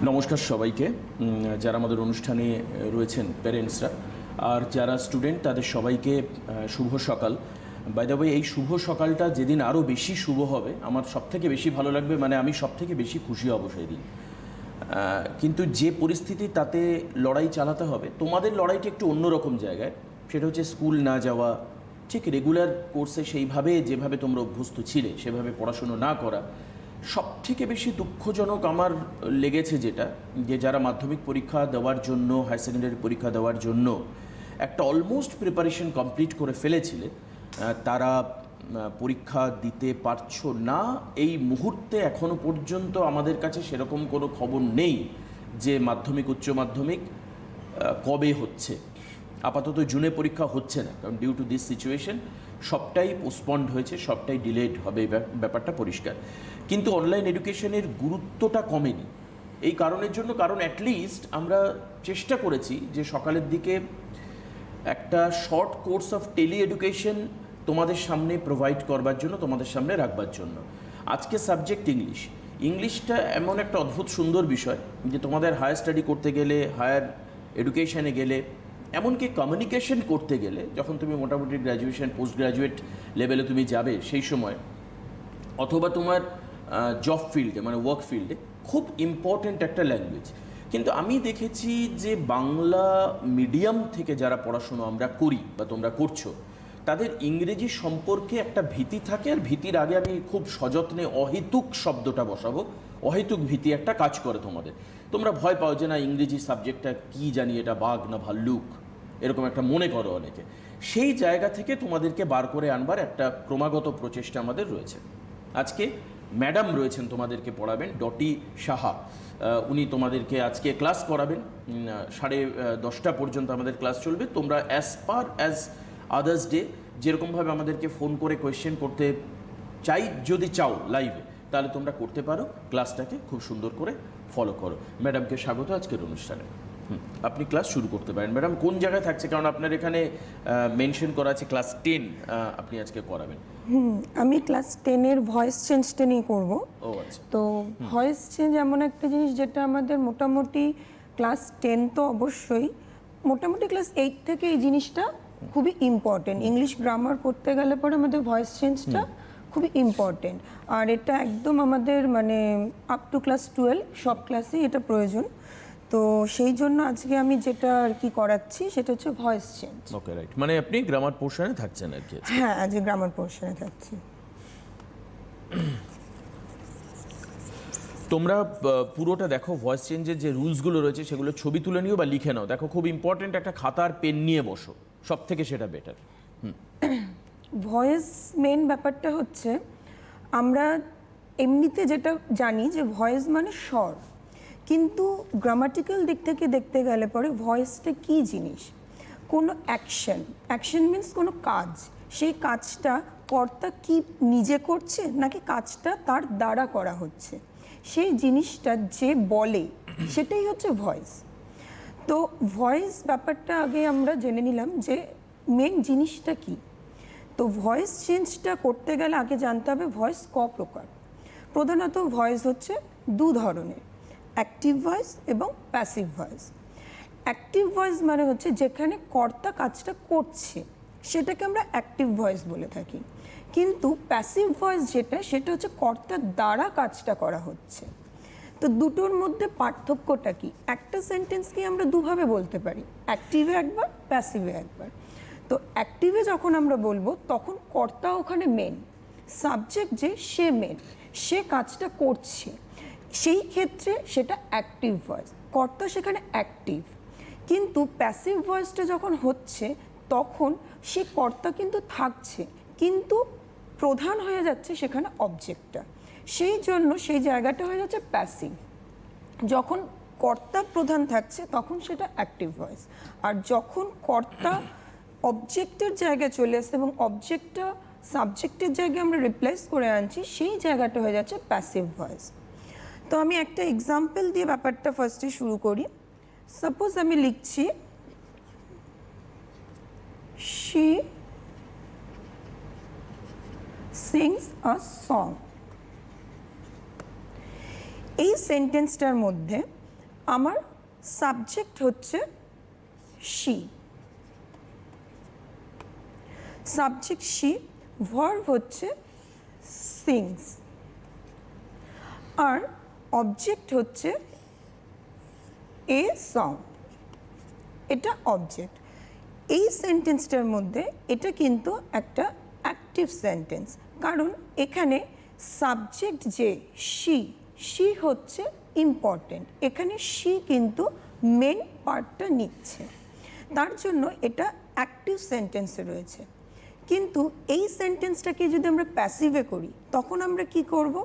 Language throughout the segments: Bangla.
নমস্কার সবাইকে। যারা আমাদের অনুষ্ঠানে রয়েছেন প্যারেন্টসরা আর যারা স্টুডেন্ট তাদের সবাইকে শুভ সকাল। বাই দ্য ওয়ে, এই শুভ সকালটা যেদিন আরও বেশি শুভ হবে আমার সবথেকে বেশি ভালো লাগবে, মানে আমি সবথেকে বেশি খুশি হব সেই দিন। কিন্তু যে পরিস্থিতি তাতে লড়াই চালাতে হবে, তোমাদের লড়াইটা একটু অন্যরকম জায়গায়। সেটা হচ্ছে স্কুল না যাওয়া, ঠিক রেগুলার কোর্সে সেইভাবে যেভাবে তোমরা অভ্যস্ত ছিলে সেভাবে পড়াশুনো না করা। সবথেকে বেশি দুঃখজনক আমার লেগেছে যেটা, যে যারা মাধ্যমিক পরীক্ষা দেওয়ার জন্য, হায়ার সেকেন্ডারি পরীক্ষা দেওয়ার জন্য একটা অলমোস্ট প্রিপারেশন কমপ্লিট করে ফেলেছিলে, তারা পরীক্ষা দিতে পারছো না। এই মুহূর্তে এখনও পর্যন্ত আমাদের কাছে সেরকম কোনো খবর নেই যে মাধ্যমিক উচ্চ মাধ্যমিক কবে হচ্ছে। আপাতত জুনে পরীক্ষা হচ্ছে না, কারণ ডিউ টু দিস সিচুয়েশন সবটাই পোস্টপন্ড হয়েছে, সবটাই ডিলেড হবে, ব্যাপারটা পরিষ্কার। কিন্তু অনলাইন এডুকেশনের গুরুত্বটা কমেনি এই কারণের জন্য, কারণ অ্যাটলিস্ট আমরা চেষ্টা করেছি যে সকালের দিকে একটা short course of tele education তোমাদের সামনে প্রোভাইড করবার জন্য, তোমাদের সামনে রাখবার জন্য। আজকে সাবজেক্ট ইংলিশ। ইংলিশটা এমন একটা অদ্ভুত সুন্দর বিষয় যে তোমাদের হায়ার স্টাডি করতে গেলে, হায়ার এডুকেশনে গেলে, এমনকি কমিউনিকেশন করতে গেলে, যখন তুমি মোটামুটি গ্র্যাজুয়েশন পোস্ট গ্র্যাজুয়েট লেভেলে তুমি যাবে সেই সময়, অথবা তোমার জব ফিল্ডে মানে ওয়ার্ক ফিল্ডে, খুব ইম্পর্ট্যান্ট একটা ল্যাঙ্গুয়েজ। কিন্তু আমি দেখেছি যে বাংলা মিডিয়াম থেকে যারা পড়াশুনো আমরা করি বা তোমরা করছো, তাদের ইংরেজি সম্পর্কে একটা ভীতি থাকে। আর ভীতির আগে আমি খুব সযত্নে অহেতুক শব্দটা বসাবো। অহেতুক ভীতি একটা কাজ করে তোমাদের। তোমরা ভয় পাও যে না, ইংরেজি সাবজেক্টটা কি জানি, এটা বাঘ না ভাল্লুক, এরকম একটা মনে করো অনেকে। সেই জায়গা থেকে তোমাদেরকে বার করে আনবার একটা ক্রমাগত প্রচেষ্টা আমাদের রয়েছে। আজকে ম্যাডাম রয়েছেন, তোমাদেরকে পড়াবেন, ডটি সাহা। উনি তোমাদেরকে আজকে ক্লাস করাবেন। 10:30 পর্যন্ত আমাদের ক্লাস চলবে। তোমরা as per as others day যেরকমভাবে আমাদেরকে ফোন করে কোয়েশ্চেন করতে যদি চাও লাইভে, তাহলে তোমরা করতে পারো। ক্লাসটাকে খুব সুন্দর করে ফলো করো। ম্যাডামকে স্বাগত আজকের অনুষ্ঠানে। আপনি ক্লাস শুরু করতে পারেন। ম্যাডাম কোন জায়গায় থাকছে, কারণ আপনার এখানে মেনশন করা আছে ক্লাস 10 আপনি আজকে করাবেন। আমি ক্লাস 10-এর ভয়েস চেঞ্জটা নিয়ে করব। ও আচ্ছা। তো ভয়েস চেঞ্জ এমন একটা জিনিস যেটা আমাদের মোটামুটি ক্লাস 10 তো অবশ্যই, মোটামুটি ক্লাস 8 থেকে এই জিনিসটা খুবই ইম্পর্টেন্ট। ইংলিশ গ্রামার করতে গেলে পরে আমাদের ভয়েস চেঞ্জটা খুবই ইম্পর্টেন্ট। আর এটা একদম আমাদের মানে আপ টু ক্লাস 12 সব ক্লাসেই এটা প্রয়োজন। তো সেই জন্য আজকে আমি যেটা আর কি করাচ্ছি সেটা হচ্ছে ভয়েস চেঞ্জ। ওকে, রাইট। মানে আপনি গ্রামার পোর্শনে থাকছেন আর কি? হ্যাঁ, আজকে গ্রামার পোর্শনে থাকছি। তোমরা পুরোটা দেখো, ভয়েস চেঞ্জের যে রুলসগুলো রয়েছে সেগুলো ছবি তুলে নিও বা লিখে নাও। দেখো, খুব ইম্পর্টেন্ট, একটা খাতার পেন নিয়ে বসো, সব থেকে সেটা বেটার। ভয়েস মেন ব্যাপারটা হচ্ছে, আমরা এমনিতে যেটা জানি যে ভয়েস মানে স্বর, কিন্তু গ্রামাটিক্যাল দিক থেকে দেখতে গেলে পরে ভয়েসটা কী জিনিস? কোনো অ্যাকশন মিন্স কোনো কাজ, সেই কাজটা কর্তা কি নিজে করছে নাকি কাজটা তার দ্বারা করা হচ্ছে, সেই জিনিসটা যে বলে সেটাই হচ্ছে ভয়েস। তো ভয়েস ব্যাপারটা আগে আমরা জেনে নিলাম যে মেন জিনিসটা কি। তো ভয়েস চেঞ্জটা করতে গেলে আগে জানতে হবে ভয়েস ক প্রকার। প্রধানত ভয়েস হচ্ছে দু ধরনের, অ্যাক্টিভ ভয়েস এবং প্যাসিভ ভয়েস। অ্যাক্টিভ ভয়েস মানে হচ্ছে যেখানে কর্তা কাজটা করছে, সেটাকে আমরা অ্যাক্টিভ ভয়েস বলে থাকি। কিন্তু প্যাসিভ ভয়েস যেটা, সেটা হচ্ছে কর্তার দ্বারা কাজটা করা হচ্ছে। তো দুটোর মধ্যে পার্থক্যটা কি? একটা সেন্টেন্সকে আমরা দুভাবে বলতে পারি, অ্যাক্টিভে একবার, প্যাসিভে একবার। তো অ্যাক্টিভে যখন আমরা বলবো তখন কর্তা ওখানে মেন, সাবজেক্ট যে সে মেন, সে কাজটা করছে, সেই ক্ষেত্রে সেটা অ্যাক্টিভ ভয়েস, কর্তা সেখানে অ্যাক্টিভ। কিন্তু প্যাসিভ ভয়েসটা যখন হচ্ছে তখন সে কর্তা কিন্তু থাকছে, কিন্তু প্রধান হয়ে যাচ্ছে সেখানে অবজেক্টটা, সেই জন্য সেই জায়গাটা হয়ে যাচ্ছে প্যাসিভ। যখন কর্তা প্রধান থাকছে তখন সেটা অ্যাক্টিভ ভয়েস। আর যখন কর্তা অবজেক্টের জায়গায় চলে আসছে এবং অবজেক্টটা সাবজেক্টের জায়গায় আমরা রিপ্লেস করে আনছি, সেই জায়গাটা হয়ে যাচ্ছে প্যাসিভ ভয়েস। তো আমি একটা এক্সাম্পল দিয়ে ব্যাপারটা ফার্স্টে শুরু করি। সাপোজ আমি লিখছি she sings a song। এই সেন্টেন্সটার মধ্যে আমার সাবজেক্ট হচ্ছে শি, সাবজেক্ট শি, ভার্ব হচ্ছে সিংস, আর অবজেক্ট হচ্ছে এ সং, এটা অবজেক্ট। এই সেন্টেন্সটার মধ্যে এটা কিন্তু একটা অ্যাক্টিভ সেন্টেন্স, কারণ এখানে সাবজেক্ট যে শি হচ্ছে ইম্পর্টেন্ট, এখানে শি কিন্তু মেন পার্টটা নিচ্ছে, তার জন্য এটা অ্যাক্টিভ সেন্টেন্সে রয়েছে। কিন্তু এই সেন্টেন্সটাকে যদি আমরা প্যাসিভে করি তখন আমরা কি করব?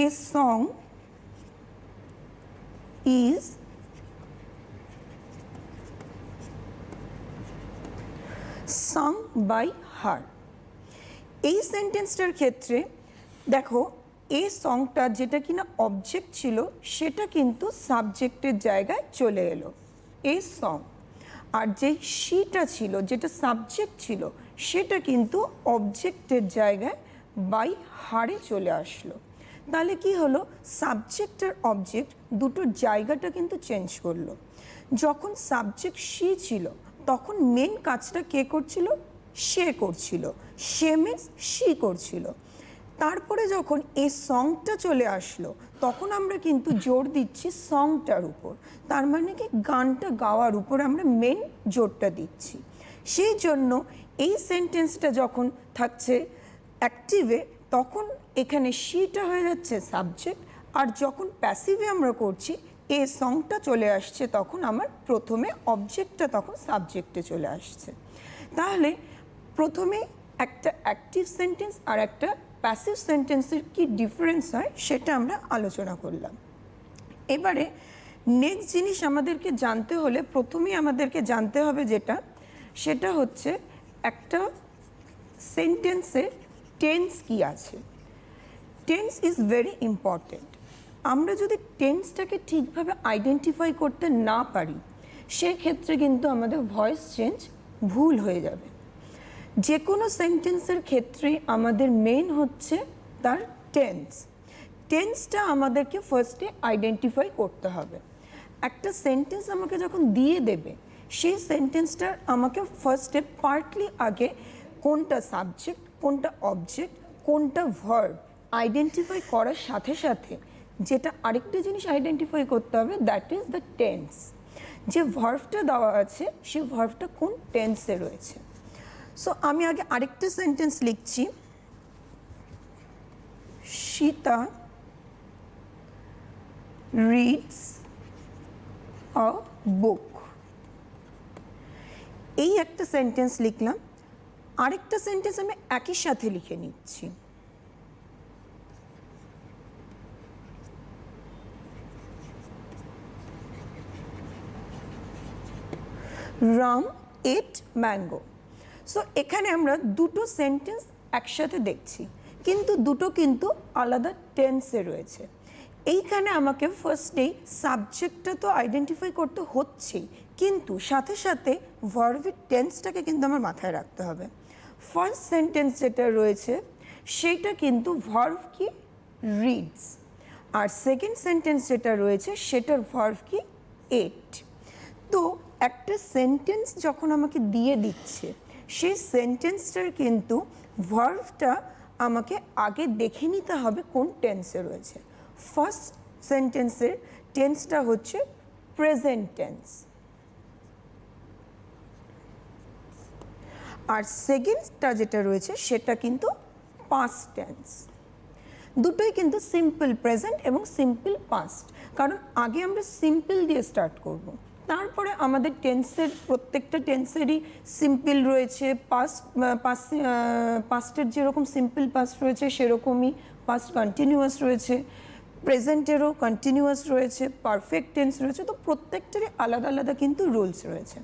A song is sung by her. এই সেন্টেন্সটার ক্ষেত্রে দেখো, এই সংটা যেটা কিনা অবজেক্ট ছিল সেটা কিন্তু সাবজেক্টের জায়গায় চলে এলো, এই সং। আর যে শিটা ছিল, যেটা সাবজেক্ট ছিল, সেটা কিন্তু অবজেক্টের জায়গায় বাই হারে চলে আসলো। তাহলে কি হলো? সাবজেক্ট আর অবজেক্ট দুটোর জায়গাটা কিন্তু চেঞ্জ করলো। যখন সাবজেক্ট শি ছিল তখন মেন কাজটা কে করছিল? সে করছিল, সে মিন্স শি করছিল। তারপরে যখন এই সংটা চলে আসলো তখন আমরা কিন্তু জোর দিচ্ছি সংটার উপর, তার মানে কি গানটা গাওয়ার উপর আমরা মেন জোরটা দিচ্ছি। সেই জন্য এই সেন্টেন্সটা যখন থাকছে অ্যাক্টিভে তখন এখানে শিটা হয়ে যাচ্ছে সাবজেক্ট, আর যখন প্যাসিভে আমরা করছি এই সংটা চলে আসছে তখন আমার প্রথমে অবজেক্টটা তখন সাবজেক্টে চলে আসছে। তাহলে প্রথমে একটা অ্যাক্টিভ সেন্টেন্স আর একটা প্যাসিভ সেন্টেন্সের কি ডিফারেন্স হয় সেটা আমরা আলোচনা করলাম। এবারে নেক্সট জিনিস আমাদেরকে জানতে হলে প্রথমেই আমাদেরকে জানতে হবে যেটা, সেটা হচ্ছে একটা সেন্টেন্সের টেন্স কি আছে। Tense is very important. আমরা যদি টেন্সটাকে ঠিকভাবে আইডেন্টিফাই করতে না পারি সেক্ষেত্রে কিন্তু আমাদের ভয়েস চেঞ্জ ভুল হয়ে যাবে। যে কোনো সেন্টেন্সের ক্ষেত্রে আমাদের মেন হচ্ছে তার টেন্স। টেন্সটা আমাদেরকে ফার্স্টে আইডেন্টিফাই করতে হবে। একটা সেন্টেন্স আমাকে যখন দিয়ে দেবে সেই সেন্টেন্সটার আমাকে ফার্স্টে পার্টলি আগে কোনটা সাবজেক্ট, কোনটা অবজেক্ট, কোনটা ভার্ব আইডেন্টিফাই করার সাথে সাথে যেটা আরেকটা জিনিস আইডেন্টিফাই করতে হবে, দ্যাট ইজ দ্য টেন্স। যে ভার্বটা দেওয়া আছে সেই ভার্বটা কোন টেন্সে রয়েছে। সো আমি আগে আরেকটা সেন্টেন্স লিখছি, সীতা রিডস আ বুক। এই একটা সেন্টেন্স লিখলাম, আরেকটা সেন্টেন্স আমি একই সাথে লিখে নিচ্ছি। রাম এট ম্যাঙ্গো। সো এখানে আমরা দুটো সেন্টেন্স একসাথে দেখছি, কিন্তু দুটো কিন্তু আলাদা টেন্সে রয়েছে। এইখানে আমাকে ফার্স্টেই সাবজেক্টটা তো আইডেন্টিফাই করতে হচ্ছেই, কিন্তু সাথে সাথে ভার্বের টেন্সটাকে কিন্তু আমার মাথায় রাখতে হবে। ফার্স্ট সেন্টেন্স যেটা রয়েছে সেইটা কিন্তু ভার্ব কি? রিডস। আর সেকেন্ড সেন্টেন্স যেটা রয়েছে সেটার ভার্ব কি? এট। তো একটা সেন্টেন্স যখন আমাকে দিয়ে দিচ্ছে সেই সেন্টেন্সটার কিন্তু ভার্বটা আমাকে আগে দেখে নিতে হবে কোন টেন্সে রয়েছে। ফার্স্ট সেন্টেন্সের টেন্সটা হচ্ছে প্রেজেন্ট টেন্স, আর সেকেন্ডটা যেটা রয়েছে সেটা কিন্তু পাস্ট টেন্স। দুটোই কিন্তু সিম্পল প্রেজেন্ট এবং সিম্পল পাস্ট, কারণ আগে আমরা সিম্পল দিয়ে স্টার্ট করব, তারপরে আমাদের টেন্সের প্রত্যেকটা টেন্সেরই সিম্পল রয়েছে, পাস্টের যেরকম সিম্পল পাস্ট রয়েছে সেরকমই পাস্ট কন্টিনিউয়াস রয়েছে, প্রেজেন্টেরও কন্টিনিউয়াস রয়েছে, পারফেক্ট টেন্স রয়েছে। তো প্রত্যেকটারই আলাদা আলাদা কিন্তু রুলস রয়েছে,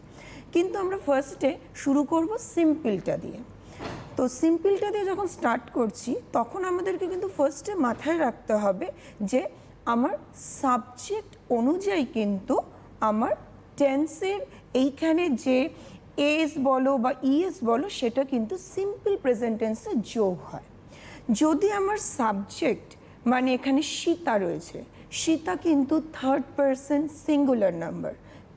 কিন্তু আমরা ফার্স্টে শুরু করব সিম্পলটা দিয়ে। তো সিম্পলটা দিয়ে যখন স্টার্ট করছি তখন আমাদেরকে কিন্তু ফার্স্টে মাথায় রাখতে হবে যে আমার সাবজেক্ট অনুযায়ী কিন্তু আমার টেন্সের এইখানে যে এস বলো বা ইএস বলো সেটা কিন্তু সিম্পল প্রেজেন্ট টেন্সে যোগ হয়। যদি আমার সাবজেক্ট মানে এখানে সীতা রয়েছে, সীতা কিন্তু third person singular number.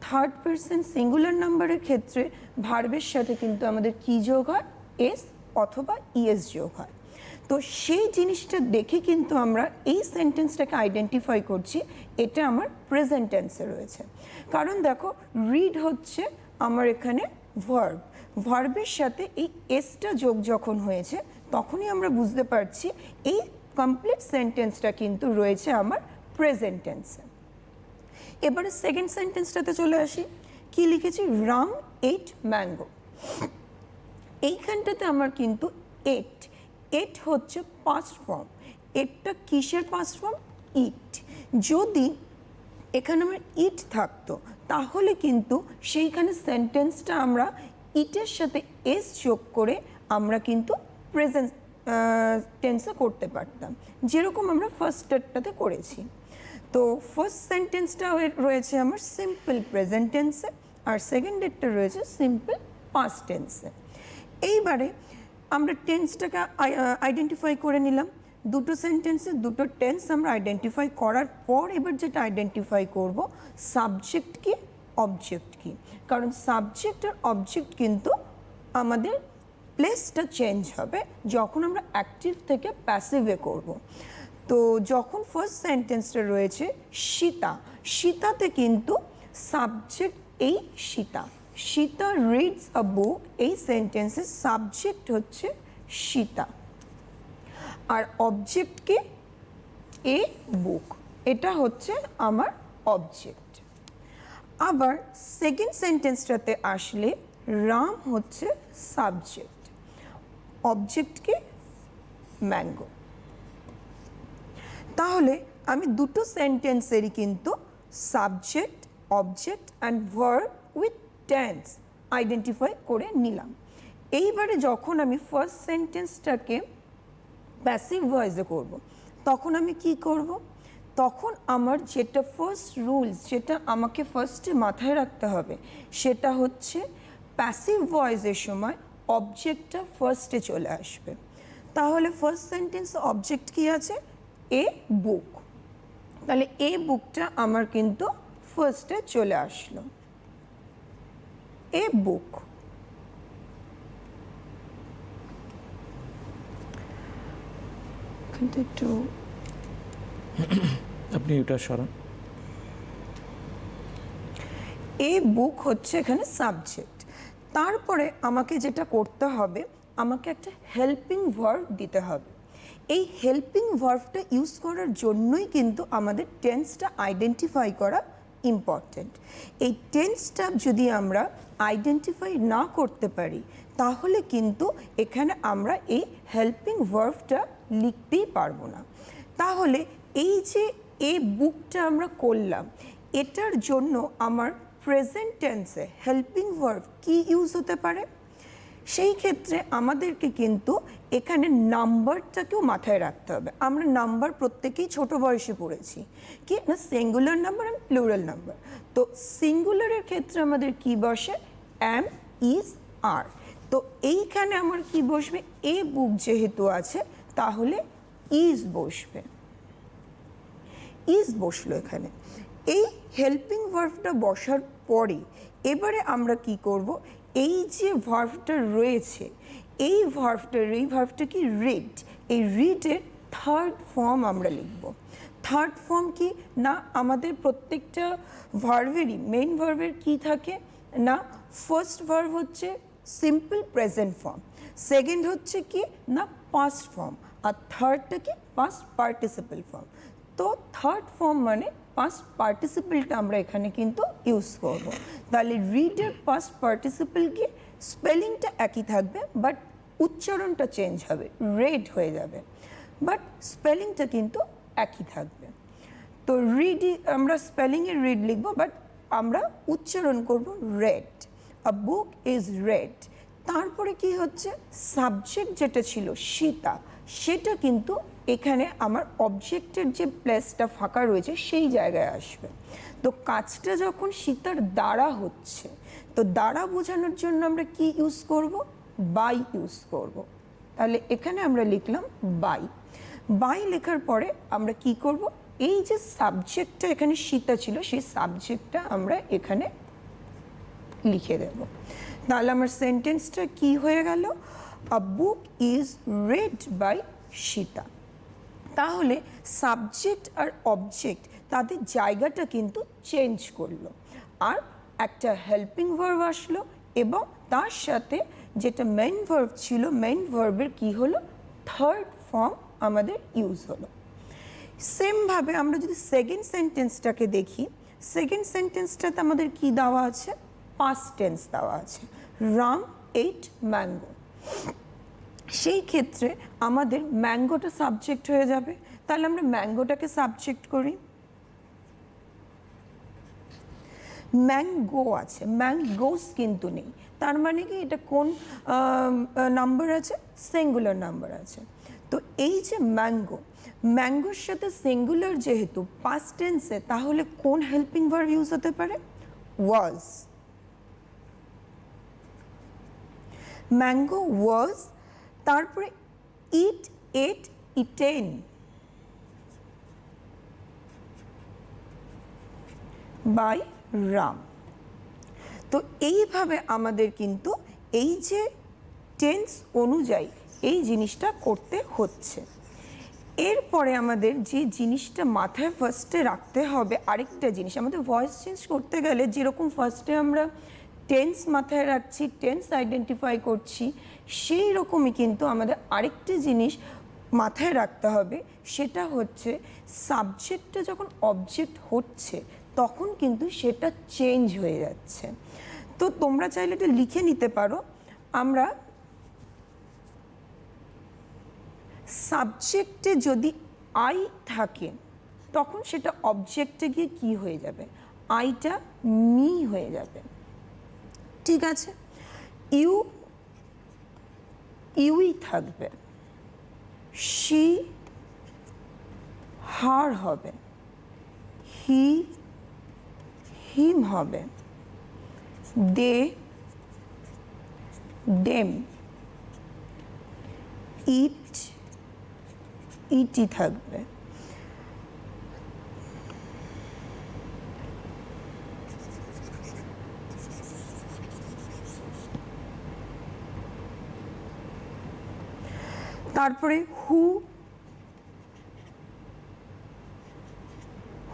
Third person singular নাম্বারের ক্ষেত্রে ভার্বের সাথে কিন্তু আমাদের কি যোগ হয়? এস অথবা ইএস যোগ হয়। তো সেই জিনিসটা দেখে কিন্তু আমরা এই সেন্টেন্সটাকে আইডেন্টিফাই করছি এটা আমার প্রেজেন্ট টেন্সে রয়েছে। কারণ দেখো, রিড হচ্ছে আমার এখানে ভার্ব, ভার্বের সাথে এই এসটা যোগ যখন হয়েছে তখনই আমরা বুঝতে পারছি এই কমপ্লিট সেন্টেন্সটা কিন্তু রয়েছে আমার প্রেজেন্ট টেন্সে। এবারে সেকেন্ড সেন্টেন্সটাতে চলে আসি। কি লিখেছি? রাম এট ম্যাঙ্গো। এইখানটাতে আমার কিন্তু এট হচ্ছে পাস্ট ফর্ম। এটটা কিসের পাস্ট ফর্ম? ইট। যদি এখানে আমার ইট থাকতো তাহলে কিন্তু সেইখানে সেন্টেন্সটা আমরা ইটের সাথে এস যোগ করে আমরা কিন্তু প্রেজেন্ট টেন্সে করতে পারতাম, যেরকম আমরা ফার্স্ট স্টেপটাতে করেছি। তো ফার্স্ট সেন্টেন্সটা রয়েছে আমার সিম্পল প্রেজেন্ট টেন্সে, আর সেকেন্ড ডেটটা রয়েছে সিম্পল পাস্ট টেন্সে। এইবারে আমরা টেন্সটাকে আইডেন্টিফাই করে নিলাম। দুটো সেন্টেন্সে দুটো টেন্স আমরা আইডেন্টিফাই করার পর এবার যেটা আইডেন্টিফাই করব, সাবজেক্ট কি অবজেক্ট কি। কারণ সাবজেক্ট আর অবজেক্ট কিন্তু আমাদের প্লেসটা চেঞ্জ হবে যখন আমরা অ্যাক্টিভ থেকে প্যাসিভে করব। তো যখন ফার্স্ট সেন্টেন্সটা রয়েছে সীতা, সীতাতে কিন্তু সাবজেক্ট এই সীতা। সীতা রিডস আ বুক, এই সেন্টেন্সের সাবজেক্ট হচ্ছে সীতা, আর অবজেক্ট কি? এ বুক। এটা হচ্ছে আমার অবজেক্ট। আবার সেকেন্ড সেন্টেন্সটাতে আসলে রাম হচ্ছে সাবজেক্ট, অবজেক্ট কি? ম্যাঙ্গো। তাহলে আমি দুটো সেন্টেন্সেরই কিন্তু subject, object and verb with tense identify করে নিলাম। এইবারে যখন আমি ফার্স্ট সেন্টেন্সটাকে প্যাসিভ ভয়েসে করব, তখন আমি কি করব? তখন আমার যেটা ফার্স্ট রুলস, যেটা আমাকে ফার্স্টে মাথায় রাখতে হবে, সেটা হচ্ছে প্যাসিভ ভয়েসের সময় অবজেক্টটা ফার্স্টে চলে আসবে। তাহলে ফার্স্ট সেন্টেন্স অবজেক্ট কি আছে? এ বুক। তাহলে এ বুকটা আমার কিন্তু ফার্স্টে চলে আসলো, এ বুক। কিন্তু একটু আপনি এটা সরান। এ বুক হচ্ছে এখানে সাবজেক্ট। তারপরে আমাকে যেটা করতে হবে, আমাকে একটা হেল্পিং ভার্ব দিতে হবে। এই হেল্পিং ভার্বটা ইউজ করার জন্যই কিন্তু আমাদের টেন্সটা আইডেন্টিফাই করা ইম্পর্টেন্ট। এই টেন্সটা যদি আমরা আইডেন্টিফাই না করতে পারি তাহলে কিন্তু এখানে আমরা এই হেল্পিং ভার্বটা লিখতেই পারবো না। তাহলে এই যে এ বুকটা আমরা করলাম, এটার জন্য আমার প্রেজেন্ট টেন্সে হেল্পিং ভার্ব কি ইউজ হতে পারে? সেই ক্ষেত্রে আমাদেরকে কিন্তু এখানে নাম্বারটাকেও মাথায় রাখতে হবে। আমরা নাম্বার প্রত্যেকেই ছোট বয়সে পড়েছি, কি না? Singular number and plural number. তো সিঙ্গুলারের ক্ষেত্রে আমাদের কি বসে? অ্যাম, ইজ, আর। তো এইখানে আমার কি বসবে? এ বুক যেহেতু আছে তাহলে ইজ বসবে, ইজ বসলো এখানে। এই হেল্পিং ভার্বটা বসার পরে এবারে আমরা কি করব? এই যে ভার্বটা রয়েছে, এই ভার্বটা কি? রিড। এই রিডের থার্ড ফর্ম আমরা লিখব। থার্ড ফর্ম কি না? আমাদের প্রত্যেকটা ভার্বেরই মেইন ভার্বের কি থাকে না? ফার্স্ট ভার্ব হচ্ছে সিম্পল প্রেজেন্ট ফর্ম, সেকেন্ড হচ্ছে কি না? পাস্ট ফর্ম, আর থার্ডটা কি? Past participle form. তো থার্ড ফর্ম মানে পাস্ট পার্টিসিপলটা আমরা এখানে কিন্তু ইউজ করব। তাহলে রিডের পাস্ট পার্টিসিপল কি? স্পেলিংটা একই থাকবে বাট উচ্চারণটা চেঞ্জ হবে, রেড হয়ে যাবে, বাট স্পেলিংটা কিন্তু একই থাকবে। তো রিডই আমরা স্পেলিংয়ে রিড লিখবো, বাট আমরা উচ্চারণ করব red. A book is red. তারপরে কি হচ্ছে? সাবজেক্ট যেটা ছিল সীতা, সেটা কিন্তু এখানে আমার অবজেক্টের যে প্লেসটা ফাঁকা রয়েছে সেই জায়গায় আসবে। তো কাজটা যখন সীতার দ্বারা হচ্ছে, তো দ্বারা বোঝানোর জন্য আমরা কি ইউজ করব? বাই ইউজ করব। তাহলে এখানে আমরা লিখলাম বাই। বাই লেখার পরে আমরা কি করব? এই যে সাবজেক্টটা এখানে সীতা ছিল, সেই সাবজেক্টটা আমরা এখানে লিখে দেব। তাহলে আমার সেন্টেন্সটা কি হয়ে গেল? A book is read by Sita. তাহলে সাবজেক্ট আর অবজেক্ট তাদের জায়গাটা কিন্তু চেঞ্জ করলো, আর একটা হেল্পিং ভার্ব আসলো, এবং তার সাথে যেটা মেইন ভার্ব ছিল, মেইন ভার্বের কি হলো? থার্ড ফর্ম আমাদের ইউজ হলো। সেমভাবে আমরা যদি সেকেন্ড সেন্টেন্সটাকে দেখি, সেকেন্ড সেন্টেন্সটাতে আমাদের কি দেওয়া আছে? পাস্ট টেন্স দেওয়া আছে, রাম এইট ম্যাঙ্গো। সেই ক্ষেত্রে আমাদের ম্যাঙ্গোটা সাবজেক্ট হয়ে যাবে। তাহলে আমরা ম্যাঙ্গোটাকে সাবজেক্ট করি। ম্যাঙ্গো আছে, ম্যাঙ্গোস কিন্তু নেই। তার মানে কি এটা কোন নাম্বার আছে? সিঙ্গুলার নাম্বার আছে। তো এই যে ম্যাঙ্গো, ম্যাঙ্গোর সাথে সিঙ্গুলার যেহেতু পাস্ট টেন্সে, তাহলে কোন হেল্পিং ভার্ব ইউজ হতে পারে? ওয়াজ। ম্যাঙ্গো ওয়াজ, তারপরে ইট এট ইটেন, বাই রাম। তো এইভাবে আমাদের কিন্তু এই যে টেন্স অনুযায়ী এই জিনিসটা করতে হচ্ছে। এরপরে আমাদের যে জিনিসটা মাথায় ফার্স্টে রাখতে হবে, আরেকটা জিনিস, আমাদের ভয়েস চেঞ্জ করতে গেলে যেরকম ফার্স্টে আমরা টেন্স মাথায় রাখছি, টেন্স আইডেন্টিফাই করছি, সেই রকমই কিন্তু আমাদের আরেকটা জিনিস মাথায় রাখতে হবে। সেটা হচ্ছে সাবজেক্টটা যখন অবজেক্ট হচ্ছে তখন কিন্তু সেটা চেঞ্জ হয়ে যাচ্ছে। তো তোমরা চাইলে এটা লিখে নিতে পারো। আমরা সাবজেক্টে যদি আই থাকে তখন সেটা অবজেক্টে গিয়ে কি হয়ে যাবে? আইটা মি হয়ে যাবে। ঠিক আছে, ইউই থাকবে, শি হার হবে, হি হিম হবে, দে ডেম, ইটি থাকবে। তারপরে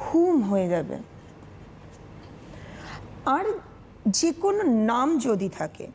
হুম হয়ে যাবে। আর যে কোনো নাম যদি থাকে,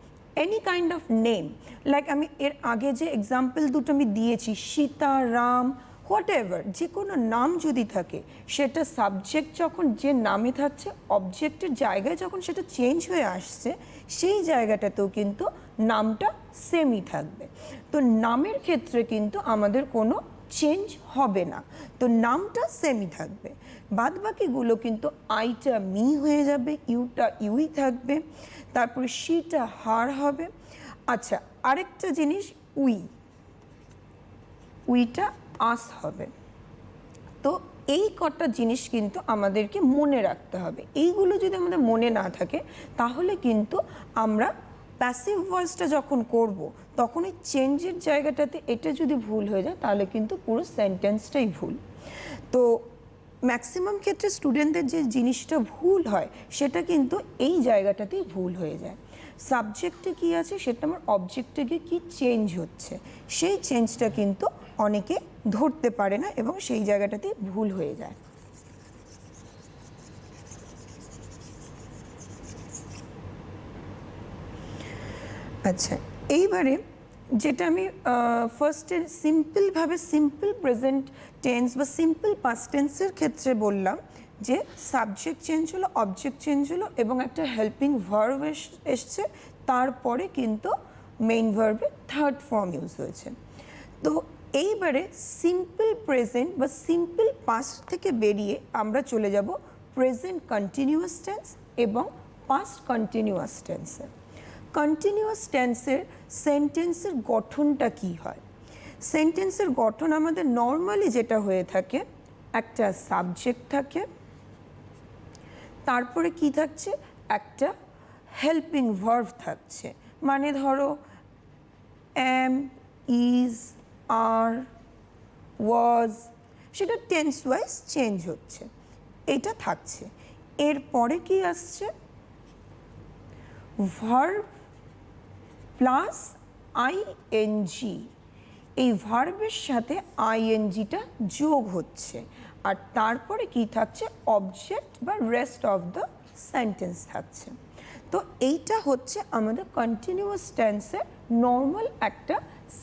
any kind of name, like আমি এর আগে যে এক্সাম্পল দুটো আমি দিয়েছি, সীতা, রাম, হোয়াট এভার, যে কোনো নাম যদি থাকে, সেটা সাবজেক্ট যখন যে নামে থাকছে, অবজেক্টের জায়গায় যখন সেটা চেঞ্জ হয়ে আসছে, সেই জায়গাটাতেও কিন্তু নামটা সেমই থাকবে। তো নামের ক্ষেত্রে কিন্তু আমাদের কোনো চেঞ্জ হবে না, তো নামটা সেমই থাকবে। বাদ বাকিগুলো কিন্তু আইটা মি হয়ে যাবে, ইউটা ইউই থাকবে, তারপরে শিটা হার হবে। আচ্ছা, আরেকটা জিনিস, উইটা আস হবে। তো এই কটা জিনিস কিন্তু আমাদেরকে মনে রাখতে হবে। এইগুলো যদি আমাদের মনে না থাকে তাহলে কিন্তু আমরা প্যাসিভ ভয়েসটা যখন করব তখন এই চেঞ্জের জায়গাটাতে এটা যদি ভুল হয়ে যায় তাহলে কিন্তু পুরো সেন্টেন্সটাই ভুল। তো ম্যাক্সিমাম ক্ষেত্রে স্টুডেন্টদের যে জিনিসটা ভুল হয় সেটা কিন্তু এই জায়গাটাতেই ভুল হয়ে যায়। সাবজেক্টে কি আছে সেটা আমার অবজেক্টে গিয়ে কী চেঞ্জ হচ্ছে, সেই চেঞ্জটা কিন্তু অনেকে ধরতে পারে না এবং সেই জায়গাটাতেই ভুল হয়ে যায়। আচ্ছা, এইবারে যেটা আমি ফার্স্টে সিম্পলভাবে সিম্পল প্রেজেন্ট টেন্স বা সিম্পল পাস্ট টেন্সের ক্ষেত্রে বললাম যে সাবজেক্ট চেঞ্জ হলো, অবজেক্ট চেঞ্জ হলো এবং একটা হেল্পিং ভার্ব এসছে, তারপরে কিন্তু মেইন ভার্বের থার্ড ফর্ম ইউজ হয়েছে। তো এইবারে সিম্পল প্রেজেন্ট বা সিম্পল পাস্ট থেকে বেরিয়ে আমরা চলে যাব প্রেজেন্ট কন্টিনিউয়াস টেন্স এবং পাস্ট কন্টিনিউয়াস টেন্সে। কন্টিনিউয়াস টেন্সের সেন্টেন্সের গঠনটা কি হয়? সেন্টেন্সের গঠন আমাদের নর্মালি যেটা হয়ে থাকে, একটা সাবজেক্ট থাকে, তারপরে কি থাকছে, একটা হেল্পিং ভার্ব থাকছে। মানে ধরো এম, ইজ, আর, ওয়াজ, সেটা টেন্স ওয়াইজ চেঞ্জ হচ্ছে, এটা থাকছে। এরপরে কি আসছে, ভার্ব প্লাস আইএনজি, এই ভার্বের সাথে আইএনজিটা যোগ হচ্ছে, আর তারপরে কি থাকছে, অবজেক্ট বা রেস্ট অফ দ্য সেন্টেন্স থাকছে। তো এইটা হচ্ছে আমাদের কন্টিনিউয়াস টেন্সের নর্মাল একটা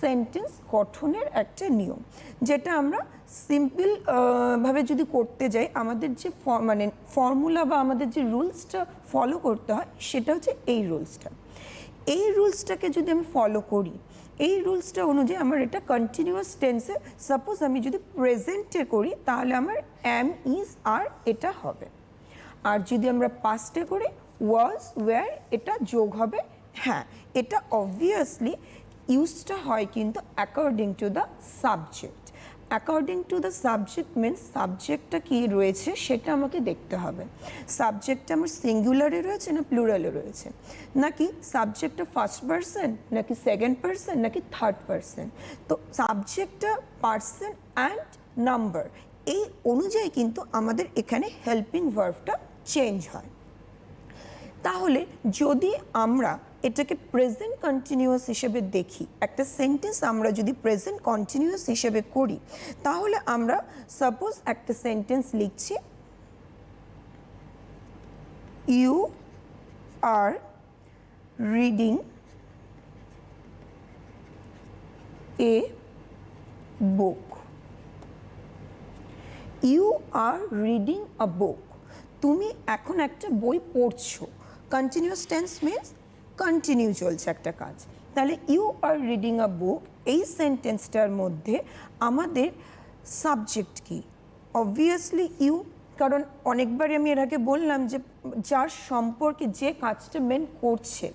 সেন্টেন্স গঠনের একটা নিয়ম, যেটা আমরা সিম্পল ভাবে যদি করতে যাই, আমাদের যে মানে ফর্মুলা বা আমাদের যে রুলসটা ফলো করতে হয় সেটা হচ্ছে এই রুলসটা। এই রুলসটাকে যদি আমি ফলো করি, এই রুলসটা অনুযায়ী আমার এটা কন্টিনিউয়াস টেন্সে, সাপোজ আমি যদি প্রেজেন্টে করি তাহলে আমার অ্যাম, ইজ, আর এটা হবে। আর যদি আমরা পাস্টে করি, ওয়াজ, ওয়্যার, এটা যোগ হবে। হ্যাঁ, এটা অবভিয়াসলি ইউজটা হয় কিন্তু according to the subject. According to the subject means সাবজেক্টটা কী রয়েছে সেটা আমাকে দেখতে হবে। সাবজেক্টটা আমার সিঙ্গুলারে রয়েছে না প্লুরালে রয়েছে, নাকি সাবজেক্টটা ফার্স্ট পারসন, নাকি সেকেন্ড পারসন, নাকি থার্ড পারসন। তো সাবজেক্টটা পারসন অ্যান্ড নাম্বার, এই অনুযায়ী কিন্তু আমাদের এখানে হেল্পিং ভার্বটা চেঞ্জ হয়। তাহলে যদি আমরা এটাকে প্রেজেন্ট কন্টিনিউয়াস হিসেবে দেখি, একটা সেন্টেন্স আমরা যদি প্রেজেন্ট কন্টিনিউয়াস হিসেবে করি, তাহলে আমরা সাপোজ একটা সেন্টেন্স লিখছি, you are reading a book. You are reading a book, তুমি এখন একটা বই পড়ছো। কন্টিনিউয়াস টেন্স মিনস কন্টিনিউ চলছে একটা কাজ। তাহলে ইউ আর রিডিং আ বুক, এই সেন্টেন্সটার মধ্যে আমাদের সাবজেক্ট কি, অবভিয়াসলি ইউ, কারণ অনেকবারই আমি এর আগে বললাম যে যার সম্পর্কে যে কাজটা মেন করছে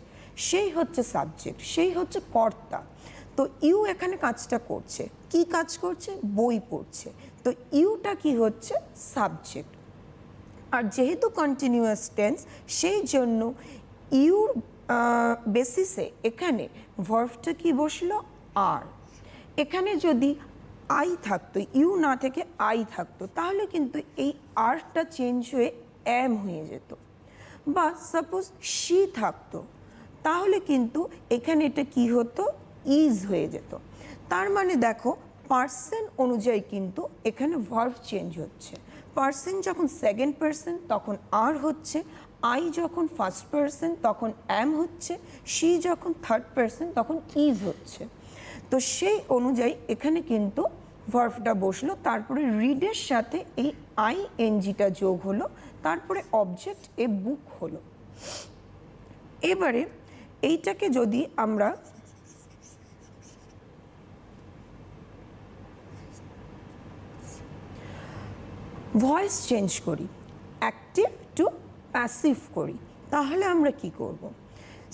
সেই হচ্ছে সাবজেক্ট, সেই হচ্ছে কর্তা। তো ইউ এখানে কাজটা করছে, কি কাজ করছে, বই পড়ছে। তো ইউটা কি হচ্ছে, সাবজেক্ট। আর যেহেতু কন্টিনিউয়াস টেন্স, সেই জন্য ইউর বেসিসে এখানে ভার্বটা কি বসলো, আর। এখানে যদি আই থাকতো, ইউ না থেকে আই থাকতো, তাহলে কিন্তু এই আরটা চেঞ্জ হয়ে এম হয়ে যেত। বা সাপোজ শি থাকতো, তাহলে কিন্তু এখানে এটা কি হতো, ইজ হয়ে যেত। তার মানে দেখো, পার্সন অনুযায়ী কিন্তু এখানে ভার্ব চেঞ্জ হচ্ছে। পার্সন যখন সেকেন্ড পার্সন তখন আর হচ্ছে, আই যখন ফার্স্ট পার্সন তখন অ্যাম হচ্ছে, শি যখন থার্ড পার্সন তখন ইজ হচ্ছে। তো সেই অনুযায়ী এখানে কিন্তু ভার্বটা বসলো, তারপরে রিডের সাথে এই আইএনজিটা যোগ হলো, তারপরে অবজেক্ট এ বুক হলো। এবারে এইটাকে যদি আমরা ভয়েস চেঞ্জ করি, অ্যাক্টিভ টু প্যাসিভ করি, তাহলে আমরা কি করব,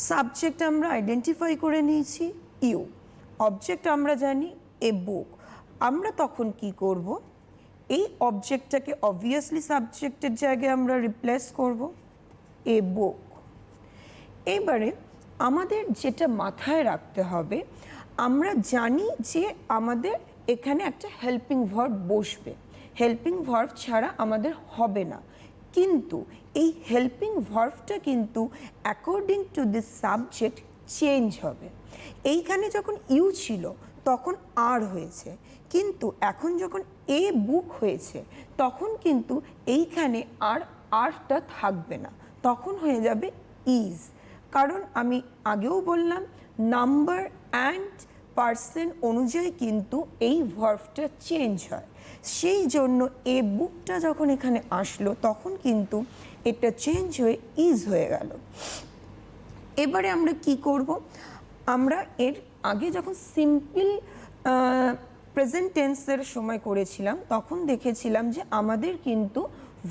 সাবজেক্ট আমরা আইডেন্টিফাই করে নিয়েছি ইউ, অবজেক্ট আমরা জানি এ বুক। আমরা তখন কি করব, এই অবজেক্টটাকে অবভিয়াসলি সাবজেক্টের জায়গায় আমরা রিপ্লেস করব এ বুক। এবারে আমাদের যেটা মাথায় রাখতে হবে, আমরা জানি যে আমাদের এখানে একটা হেল্পিং ভার্ব বসবে, হেল্পিং ভার্ব ছাড়া আমাদের হবে না। কিন্তু এই হেল্পিং ভার্বটা কিন্তু according to this subject change হবে। এইখানে যখন ইউ ছিল তখন আর হয়েছে, কিন্তু এখন যখন এ বুক হয়েছে তখন কিন্তু এইখানে আর আরটা থাকবে না, তখন হয়ে যাবে ইজ। কারণ আমি আগেও বললাম, নাম্বার অ্যান্ড পার্সন অনুযায়ী কিন্তু এই ভার্বটা চেঞ্জ হয়। সেই জন্য এ বুকটা যখন এখানে আসলো তখন কিন্তু এটা চেঞ্জ হয়ে ইজ হয়ে গেল। এবারে আমরা কি করব, আমরা এর আগে যখন সিম্পল প্রেজেন্ট টেন্সের সময় করেছিলাম তখন দেখেছিলাম যে আমাদের কিন্তু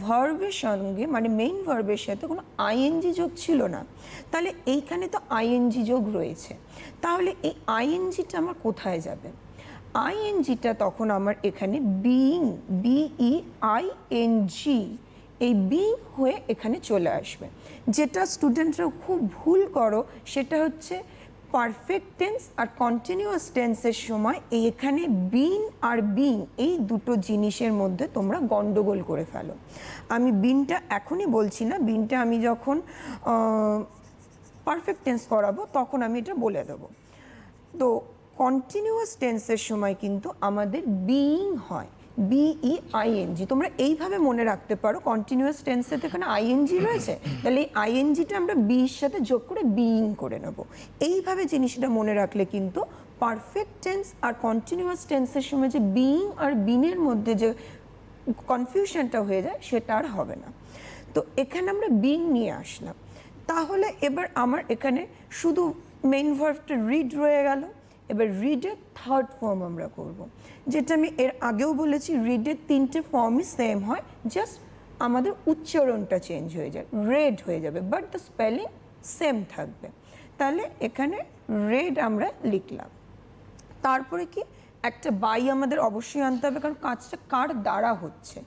ভার্বের সঙ্গে মানে মেইন ভার্বের সাথে কোনো আইএনজি যোগ ছিল না। তাহলে এইখানে তো আইএনজি যোগ রয়েছে, তাহলে এই আইএনজিটা আমার কোথায় যাবে, আইএনজিটা তখন আমার এখানে বিইং, BEING, এই বিইং হয়ে এখানে চলে আসবে। যেটা স্টুডেন্টরা খুব ভুল করো সেটা হচ্ছে পারফেক্ট টেন্স আর কন্টিনিউয়াস টেন্সের সময় এখানে বিন আর বিং এই দুটো জিনিসের মধ্যে তোমরা গন্ডগোল করে ফেলো। আমি বিনটা এখনই বলছি না, বিনটা আমি যখন পারফেক্ট টেন্স করাবো তখন আমি এটা বলে দেবো। তো কন্টিনিউয়াস টেন্সের সময় কিন্তু আমাদের বিইং হয়, BEING। তোমরা এইভাবে মনে রাখতে পারো, কন্টিনিউয়াস টেন্সে তো এখানে আইএনজি রয়েছে, তাহলে এই আইএনজিটা আমরা বির সাথে যোগ করে বিইং করে নেব। এইভাবে জিনিসটা মনে রাখলে কিন্তু পারফেক্ট টেন্স আর কন্টিনিউয়াস টেন্সের সময় যে বিইং আর বিনের মধ্যে যে কনফিউশনটা হয়ে যায় সেটা আর হবে না। তো এখানে আমরা বিইং নিয়ে আসলাম। তাহলে এবার আমার এখানে শুধু মেইন ভার্বটা রিড রয়ে গেল। এবার রিডের থার্ড ফর্ম আমরা করব, যেটা আমি এর আগেও বলেছি রিডের 3টে ফর্মই সেম হয়, জাস্ট আমাদের উচ্চারণটা চেঞ্জ হয়ে যায়, রেড হয়ে যাবে, বাট দ্য স্পেলিং সেম থাকবে। তাহলে এখানে রেড আমরা লিখলাম। তারপরে কি একটা বাই আমাদের অবশ্যই আনতে হবে, কারণ কাজটা কার দ্বারা হচ্ছে।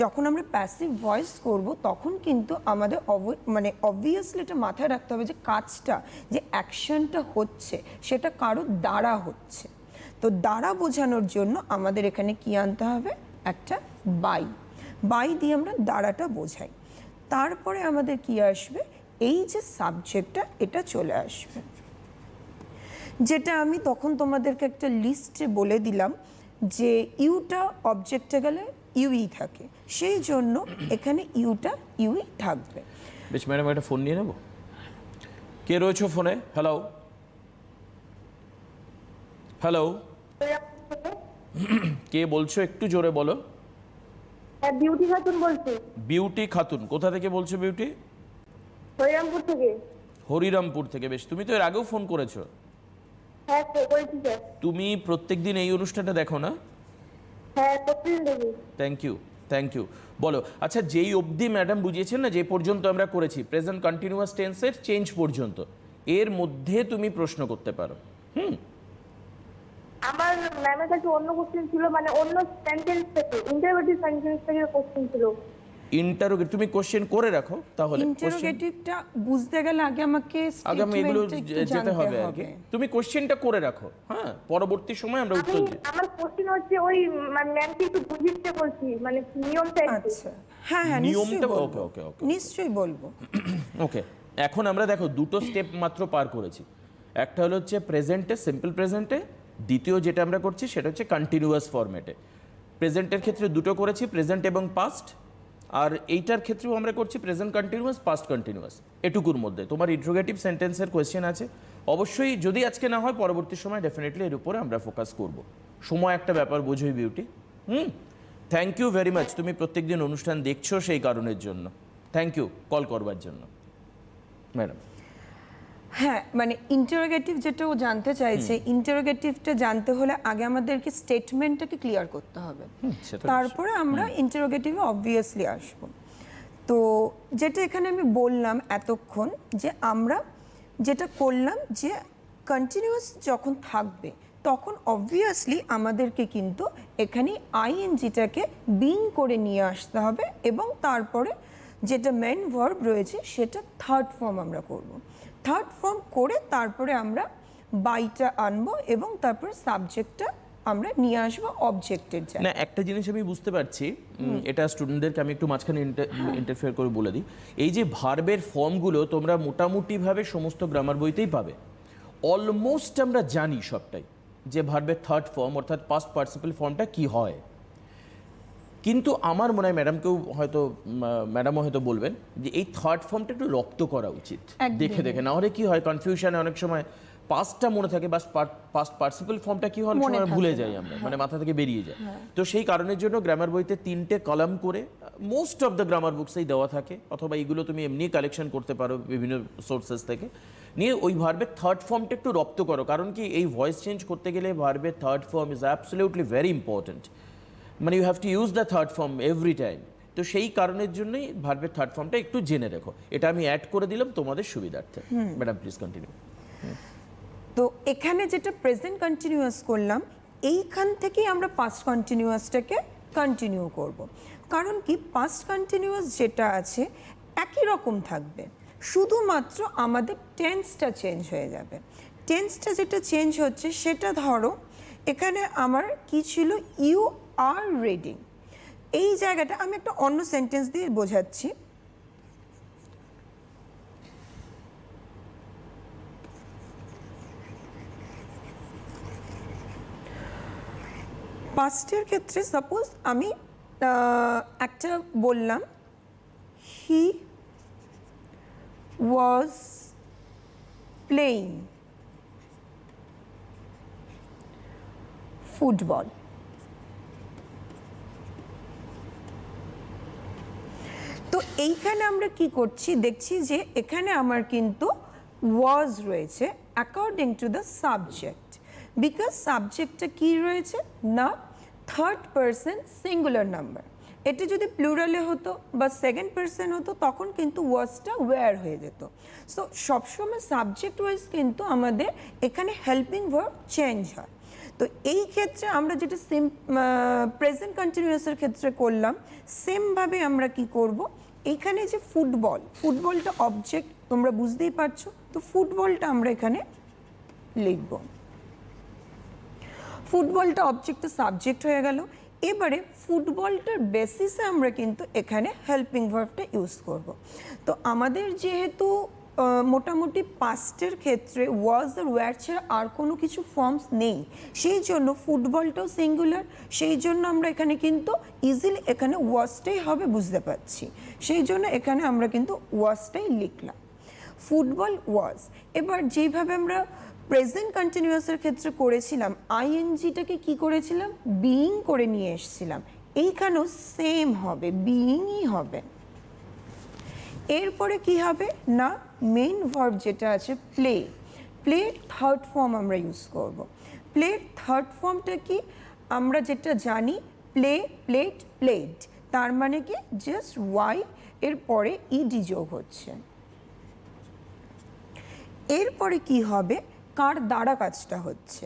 যখন আমরা প্যাসিভ ভয়েস করব তখন কিন্তু আমাদের মানে অবভিয়াসলি এটা মাথায় রাখতে হবে যে কাজটা, যে অ্যাকশনটা হচ্ছে সেটা কারোর দ্বারা হচ্ছে। তো দ্বারা বোঝানোর জন্য আমাদের এখানে কি আনতে হবে, একটা বাই। বাই দিয়ে আমরা দ্বারাটা বোঝাই। তারপরে আমাদের কি আসবে, এই যে সাবজেক্টটা এটা চলে আসবে, যেটা আমি তখন তোমাদেরকে একটা লিস্টে বলে দিলাম যে ইউটা অবজেক্টে গেলে ইউই থাকে, সেই জন্য এখানে ইউটা ইউই থাকবে। বেশ ম্যাডাম, একটা ফোন নিয়ে নেব। কে রয়েছে ফোনে? হ্যালো হ্যালো, কে বলছো? একটু জোরে বলো। বিউটি খাতুন বলছি। বিউটি খাতুন, কোথা থেকে বলছো বিউটি? হরিরামপুর থেকে। হরিরামপুর থেকে। বেশ, তুমি তো এর আগেও ফোন করেছো। হ্যাঁ করেছি স্যার। তুমি প্রত্যেকদিন এই অনুষ্ঠানটা দেখো না? হ্যাঁ প্রতিদিন দেখি। Thank you. বলো, আচ্ছা যেই অবধি ম্যাডাম বুঝিয়েছেন না, যে পর্যন্ত আমরা করেছি প্রেজেন্ট কন্টিনিউয়াস টেন্সের চেঞ্জ পর্যন্ত, এর মধ্যে তুমি প্রশ্ন করতে পারো। আমার ম্যামের কাছে অন্য কোশ্চেন ছিল, মানে অন্য সেন্টেন্স থেকে, ইন্টারোগেটিভ সেন্টেন্স থেকে কোশ্চেন ছিল। ইন্টারোগেটিভ তুমি কোশ্চেন করে রাখো তাহলে। ইন্টারোগেটিভটা বুঝতে গেলে আগে আমি এগুলো যেতে হবে আর কি। তুমি কোশ্চেনটা করে রাখো, হ্যাঁ, পরবর্তী সময় আমরা উত্তর দিই। আমার কোশ্চেন হচ্ছে ওই ম্যামকে একটু বুঝিয়ে বলছি, মানে নিয়মটা একটু। আচ্ছা, হ্যাঁ হ্যাঁ, নিয়মটা ওকে ওকে নিশ্চয়ই বলবো। ওকে, এখন আমরা দেখো দুটো স্টেপ মাত্র পার করেছি। একটা হলো হচ্ছে প্রেজেন্টে, সিম্পল প্রেজেন্টে। দ্বিতীয় যেটা আমরা করছি সেটা হচ্ছে কন্টিনিউয়াস ফরম্যাটে। প্রেজেন্টের ক্ষেত্রে দুটো করেছি, প্রেজেন্ট এবং পাস্ট। আর এইটার ক্ষেত্রেও আমরা করছি প্রেজেন্ট কন্টিনিউয়াস, পাস্ট কন্টিনিউয়াস। এটুকুর মধ্যে তোমার ইন্টারোগেটিভ সেন্টেন্সের কোয়েশ্চেন আছে, অবশ্যই যদি আজকে না হয় পরবর্তী সময় ডেফিনেটলি এর উপরে আমরা ফোকাস করব। সময় একটা ব্যাপার, বোঝোই Beauty. Thank you very much, তুমি প্রত্যেকদিন অনুষ্ঠান দেখছো সেই কারণের জন্য। থ্যাংক ইউ কল করবার জন্য ম্যাডাম। হ্যাঁ, মানে ইন্টারোগেটিভ যেটা ও জানতে চাইছে, ইন্টারোগেটিভটা জানতে হলে আগে আমাদেরকে স্টেটমেন্টটাকে ক্লিয়ার করতে হবে, তারপরে আমরা ইন্টারোগেটিভে অবভিয়াসলি আসব। তো যেটা এখানে আমি বললাম এতক্ষণ, যে আমরা যেটা করলাম যে কন্টিনিউয়াস যখন থাকবে তখন অবভিয়াসলি আমাদেরকে কিন্তু এখানে আইএনজিটাকে বিং করে নিয়ে আসতে হবে, এবং তারপরে যেটা মেন ভার্ব রয়েছে সেটা থার্ড ফর্ম আমরা করব। থার্ড ফর্ম করে তারপরে আমরা বাইটা আনবো এবং তারপরে সাবজেক্টটা আমরা নিয়ে আসবো অবজেক্টের জায়গায়। না, একটা জিনিস আমি বুঝতে পারছি, এটা স্টুডেন্টদেরকে আমি একটু মাঝখানে ইন্টারফেয়ার করে বলে দিই। এই যে ভার্বের ফর্মগুলো তোমরা মোটামুটিভাবে সমস্ত গ্রামার বইতেই পাবে। অলমোস্ট আমরা জানি সবটাই যে ভার্বের থার্ড ফর্ম অর্থাৎ পাস্ট পার্টিসিপল ফর্মটা কি হয়। কিন্তু আমার মনে হয় ম্যাডামও হয়তো বলবেন যে এই থার্ড ফর্মটা একটু রপ্ত করা উচিত দেখে দেখে, না হলে কি হয় কনফিউশনে অনেক সময় পাস্টটা মনে থাকে, বাস পাস্ট পার্টিসিপল ফর্মটা কি হয় সময় ভুলে যাই আমরা, মানে মাথা থেকে বেরিয়ে যায়। তো সেই কারণের জন্য গ্রামার বইতে 3টে কলাম করে মোস্ট অফ দ্য গ্রামার বুকসেই দেওয়া থাকে, অথবা এইগুলো তুমি এমনি কালেকশন করতে পারো বিভিন্ন সোর্সেস থেকে নিয়ে। ওই ভার্বের থার্ড ফর্মটা একটু রপ্ত করো, কারণ কি এই ভয়েস চেঞ্জ করতে গেলে ভার্বের third form is absolutely very important, মানে you have to use the third form every time. তো সেই কারণের জন্যই ভার্বের থার্ড ফর্মটা একটু জেনে রেখো। এটা আমি অ্যাড করে দিলাম তোমাদের সুবিধার্থে। Madam please continue. তো এখানে যেটা প্রেজেন্ট কন্টিনিউয়াস করলাম, এইখান থেকেই আমরা পাস্ট কন্টিনিউয়াসটাকে কন্টিনিউ করব। কারণ কি পাস্ট কন্টিনিউয়াস যেটা আছে একই রকম থাকবে, শুধুমাত্র আমাদের টেন্সটা চেঞ্জ হয়ে যাবে। টেন্সটা যেটা চেঞ্জ হচ্ছে সেটা ধরো এখানে আমার কি ছিল, ইউ আর রিডিং। এই জায়গাটা আমি একটা অন্য সেন্টেন্স দিয়ে বোঝাচ্ছি। পাস্টের ক্ষেত্রে সাপোজ আমি একটা বললাম, হি ওয়াজ প্লেইং ফুটবল। তো এইখানে আমরা কি করছি, দেখছি যে এখানে আমার কিন্তু ওয়াজ রয়েছে according to the subject, because সাবজেক্টটা কি রয়েছে না, থার্ড পারসন সিঙ্গুলার নাম্বার। এটা যদি প্লুরালে হতো বা সেকেন্ড পারসন হতো তখন কিন্তু ওয়াজটা ওয়্যার হয়ে যেত। সো সবসময় সাবজেক্ট ওয়াইজ কিন্তু আমাদের এখানে হেল্পিং ভার্ব চেঞ্জ হয়। তো এই ক্ষেত্রে আমরা যেটা প্রেজেন্ট কন্টিনিউয়াসের ক্ষেত্রে করলাম, সেমভাবে আমরা কি করব, এইখানে যে ফুটবলটা অবজেক্ট তোমরা বুঝতেই পারছো, তো ফুটবলটা আমরা এখানে লিখব। ফুটবলটা অবজেক্টটা সাবজেক্ট হয়ে গেল। এবারে ফুটবলটার বেসিসে আমরা কিন্তু এখানে হেল্পিং ভার্বটা ইউজ করব। তো আমাদের যেহেতু মোটামুটি পাস্টের ক্ষেত্রে ওয়াজ আর ওয়্যার ছাড়া আর কোনো কিছু ফর্মস নেই, সেই জন্য ফুটবলটাও সিঙ্গুলার, সেই জন্য আমরা এখানে কিন্তু ইজিলি এখানে ওয়াজটাই হবে বুঝতে পারছি, সেই জন্য এখানে আমরা কিন্তু ওয়াজটাই লিখলাম, ফুটবল ওয়াজ। এবার যেইভাবে আমরা প্রেজেন্ট কন্টিনিউয়াসের ক্ষেত্রে করেছিলাম, আইএনজিটাকে কি করেছিলাম, বিইং করে নিয়ে এসেছিলাম, এইখানেও সেম হবে, বিইংই হবে। এরপরে কি হবে না, মেইন ভার্ব যেটা আছে প্লের থার্ড ফর্ম আমরা ইউজ করব। প্লের থার্ড ফর্মটা কি, আমরা যেটা জানি প্লে, প্লেট, প্লেড, তার মানে কি জাস্ট ওয়াই এর পরে ইডি যোগ হচ্ছে। এরপরে কি হবে, কার দ্বারা কাজটা হচ্ছে,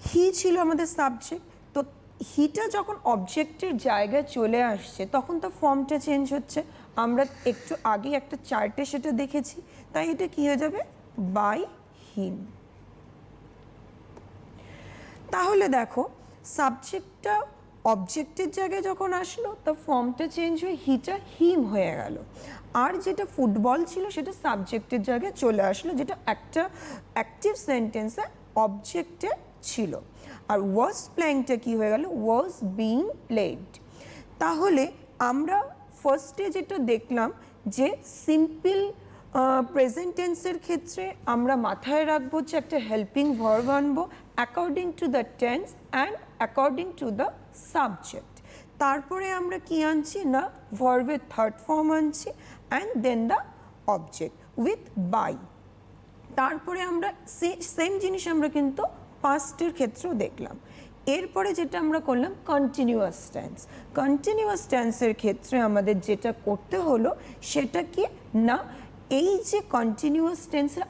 হি ছিল আমাদের সাবজেক্ট, তো হিটা যখন অবজেক্টের জায়গায় চলে আসছে তখন তো ফর্মটা চেঞ্জ হচ্ছে। আমরা একটু আগে একটা চার্টে সেটা দেখেছি, তাই এটা কি হয়ে যাবে, বাই হিম। তাহলে দেখো সাবজেক্টটা অবজেক্টের জায়গায় যখন আসলো তো ফর্মটা চেঞ্জ হয়ে হিটা হিম হয়ে গেল, আর যেটা ফুটবল ছিল সেটা সাবজেক্টের জায়গায় চলে আসলো, যেটা একটা অ্যাক্টিভ সেন্টেন্সে অবজেক্টে ছিল। আর ওয়াজ প্লেইংটা কি হয়ে গেল, ওয়াজ বিং প্লেড। তাহলে আমরা ফার্স্টে যেটা দেখলাম যে সিম্পল প্রেজেন্ট টেন্সের ক্ষেত্রে আমরা মাথায় রাখবো যে একটা হেল্পিং ভার্ব আনবো according to the tense and according to the subject. তারপরে আমরা কি আনছি না, ভার্বের থার্ড ফর্ম আনছি and then the object with by. তারপরে আমরা সেম জিনিস আমরা কিন্তু পাস্টের ক্ষেত্রেও দেখলাম। এরপরে যেটা আমরা করলাম কন্টিনিউয়াস টেন্স। কন্টিনিউয়াস টেন্সের ক্ষেত্রে আমাদের যেটা করতে হলো সেটা কি না, এই যে কন্টিনিউয়াস টেন্সের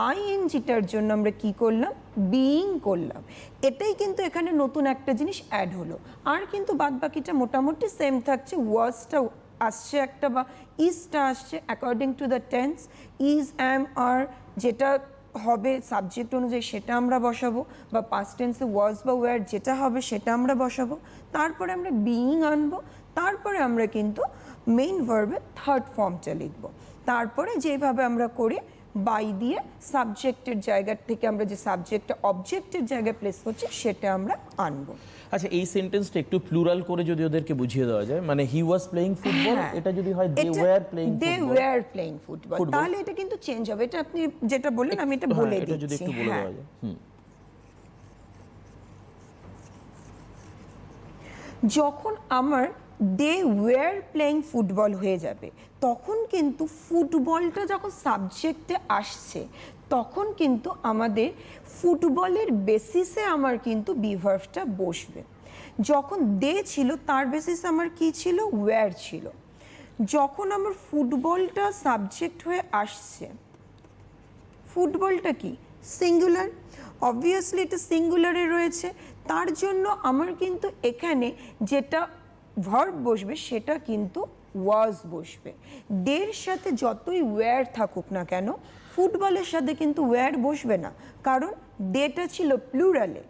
আইএনজিটার জন্য আমরা কি করলাম, বিইং করলাম। এটাই কিন্তু এখানে নতুন একটা জিনিস অ্যাড হলো, আর কিন্তু বাদবাকিটা মোটামুটি সেম থাকছে। ওয়াজটা আসছে একটা বা ইজটা আসছে according to the tense, is, am, আর যেটা হবে সাবজেক্ট অনুযায়ী সেটা আমরা বসাবো, বা পাস্ট টেন্সে ওয়াজ বা ওয়্যার যেটা হবে সেটা আমরা বসাবো। তারপরে আমরা বিইং আনবো, তারপরে আমরা কিন্তু মেইন ভার্বের থার্ড ফর্মটা লিখবো। তারপরে যেভাবে আমরা করি বাই দিয়ে সাবজেক্টের জায়গা থেকে আমরা যে সাবজেক্টটা অবজেক্টের জায়গায় প্লেস করছি সেটা আমরা আনবো। আচ্ছা, এই সেন্টেন্সটা একটু প্লুরাল করে যদি ওদেরকে বুঝিয়ে দেওয়া যায়, মানে হি ওয়াজ প্লেইং ফুটবল, এটা যদি হয় দে ওয়্যার প্লেইং ফুটবল, তাহলে এটা কিন্তু চেঞ্জ হবে। এটা আপনি যেটা বললেন আমি এটা বলে দিচ্ছি, যদি একটু বলে দেওয়া যায়। যখন আমার দে ওয়্যার প্লেইং ফুটবল হয়ে যাবে তখন কিন্তু ফুটবলটা যখন সাবজেক্টে আসছে তখন কিন্তু আমাদের ফুটবলের বেসিসে আমার কিন্তু বিভার্বটা বসবে। যখন দে ছিল তার বেসিসে আমার কি ছিল, ওয়্যার ছিল। যখন আমার ফুটবলটা সাবজেক্ট হয়ে আসছে, ফুটবলটা কি সিঙ্গুলার, অবভিয়াসলি এটা সিঙ্গুলারে রয়েছে, তার জন্য আমার কিন্তু এখানে যেটা ভার্ব বসবে সেটা কিন্তু ওয়াজ বসবে। ডের সাথে যতই ওয়্যার থাকুক না কেন, ফুটবলের সাথে কিন্তু ওয়্যার বসবে না, কারণ ডেটা ছিল প্লুরালে,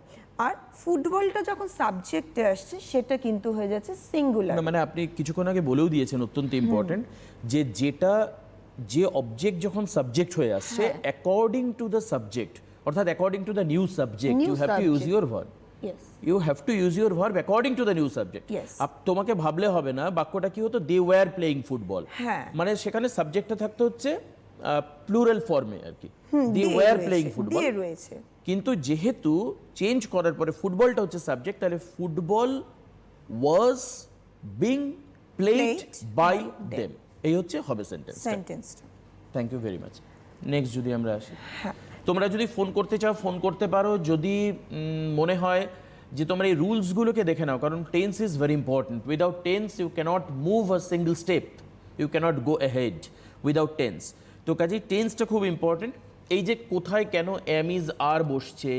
আর ফুটবলটা যখন সাবজেক্টে আসছে সেটা কিন্তু হয়ে যাচ্ছে সিঙ্গুলার। না, মানে আপনি কিছুক্ষণ আগে বলেও দিয়েছেন অত্যন্ত ইম্পর্টেন্ট, যে অবজেক্ট যখন সাবজেক্ট হয়ে আসছে অ্যাকর্ডিং টু দ্য সাবজেক্ট, অর্থাৎ according to the new subject you have to use your verb. You have to use your verb according to the new subject. তোমাকে ভাবলে হবে না বাক্যটা কি হতো, দে ওয়্যার প্লেইং ফুটবল, মানে সেখানে সাবজেক্টটা থাকতে হচ্ছে প্লুরাল ফর্মে আর কি, দে ওয়্যার প্লেইং ফুটবল রয়েছে। কিন্তু যেহেতু চেঞ্জ করার পরে ফুটবলটা হচ্ছে সাবজেক্ট, তাহলে football was being played by them, এই হচ্ছে হবে সেন্টেন্সটা। Thank you very much. Next যদি আমরা আসি, তোমরা যদি ফোন করতে চাও ফোন করতে পারো, যদি মনে হয় যে তোমরা এই রুলসগুলোকে দেখে নাও, কারণ tense is very important. Without tense you cannot move a single step, you cannot go ahead without tense. তো কাজেই টেন্সটা খুব ইম্পর্টেন্ট। এই যে কোথায় কেন এম ইজ আর বসছে,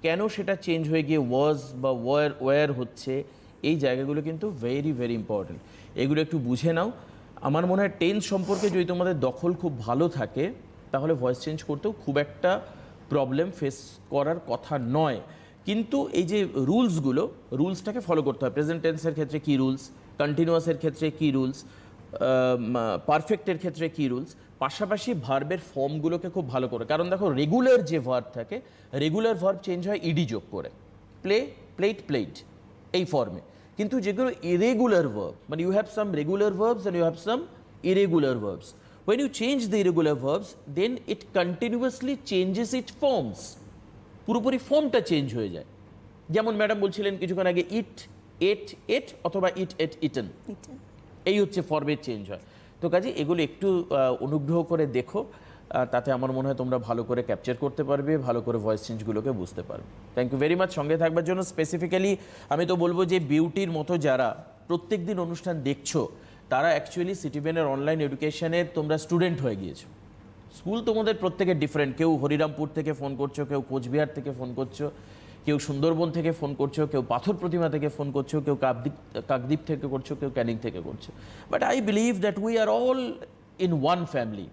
কেন সেটা চেঞ্জ হয়ে গিয়ে ওয়াজ বা ওয়্যার হচ্ছে, এই জায়গাগুলো কিন্তু ভেরি ভেরি ইম্পর্টেন্ট। এগুলো একটু বুঝে নাও। আমার মনে হয় টেন্স সম্পর্কে যদি তোমাদের দখল খুব ভালো থাকে তাহলে ভয়েস চেঞ্জ করতেও খুব একটা প্রবলেম ফেস করার কথা নয়। কিন্তু এই যে রুলসটাকে ফলো করতে হয়। প্রেজেন্ট টেন্সের ক্ষেত্রে কী রুলস, কন্টিনিউয়াসের ক্ষেত্রে কী রুলস, পারফেক্টের ক্ষেত্রে কী রুলস, পাশাপাশি ভার্বের ফর্মগুলোকে খুব ভালো করে, কারণ দেখো রেগুলার যে ভার্ব থাকে, রেগুলার ভার্ব চেঞ্জ হয় ইডি যোগ করে, প্লে, প্লেট, প্লেট এই ফর্মে। কিন্তু যেগুলো ইরেগুলার ভার্ব, মানে you have some regular verbs and you have some irregular verbs. When you change the irregular verbs, then it continuously changes its forms. পুরোপুরি ফর্মটা চেঞ্জ হয়ে যায়। যেমন ম্যাডাম বলছিলেন কিছুক্ষণ আগে, ইট, এট, এট অথবা ইট, এট, ইটেন, এই হচ্ছে ফর্মের চেঞ্জ হয়। তো কাজে এগুলো একটু অনুগ্রহ করে দেখো, তাতে আমার মনে হয় তোমরা ভালো করে ক্যাপচার করতে পারবে, ভালো করে ভয়েস চেঞ্জগুলোকে বুঝতে পারবে। থ্যাংক ইউ ভেরি মাচ সঙ্গে থাকবার জন্য। স্পেসিফিক্যালি আমি তো বলবো যে বিউটির মতো যারা প্রত্যেক দিন অনুষ্ঠান দেখছো, তারা অ্যাকচুয়ালি সিটিভেনের অনলাইন এডুকেশনের তোমরা স্টুডেন্ট হয়ে গিয়েছো। স্কুল তোমাদের প্রত্যেকের ডিফারেন্ট, কেউ হরিরামপুর থেকে ফোন করছো, কেউ কোচবিহার থেকে ফোন করছো, কেউ সুন্দরবন থেকে ফোন করছো, কেউ পাথর প্রতিমা থেকে ফোন করছো, কেউ কাকদ্বীপ থেকে করছো, কেউ ক্যানিং থেকে করছো। But I believe that we are all in one family.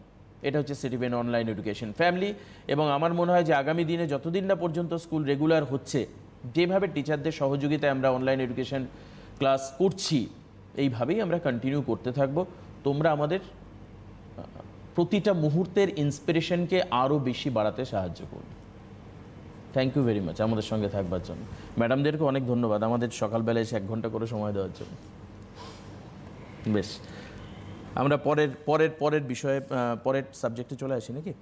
এটা হচ্ছে সিটিভেন অনলাইন এডুকেশন ফ্যামিলি। এবং আমার মনে হয় যে আগামী দিনে যতদিন না পর্যন্ত স্কুল রেগুলার হচ্ছে, যেভাবে টিচারদের সহযোগিতায় আমরা অনলাইন এডুকেশন ক্লাস করছি, এইভাবেই আমরা কন্টিনিউ করতে থাকবো। তোমরা আমাদের প্রতিটা মুহূর্তের ইন্সপিরেশনকে আরও বেশি বাড়াতে সাহায্য করবে। থ্যাংক ইউ ভেরি মাচ আমাদের সঙ্গে থাকবার জন্য। ম্যাডামদেরকে অনেক ধন্যবাদ আমাদের সকালবেলা এসে 1 ঘন্টা করে সময় দেওয়ার জন্য। বেশ, আমরা পরের বিষয়ে পরের সাবজেক্টে চলে আসি নাকি?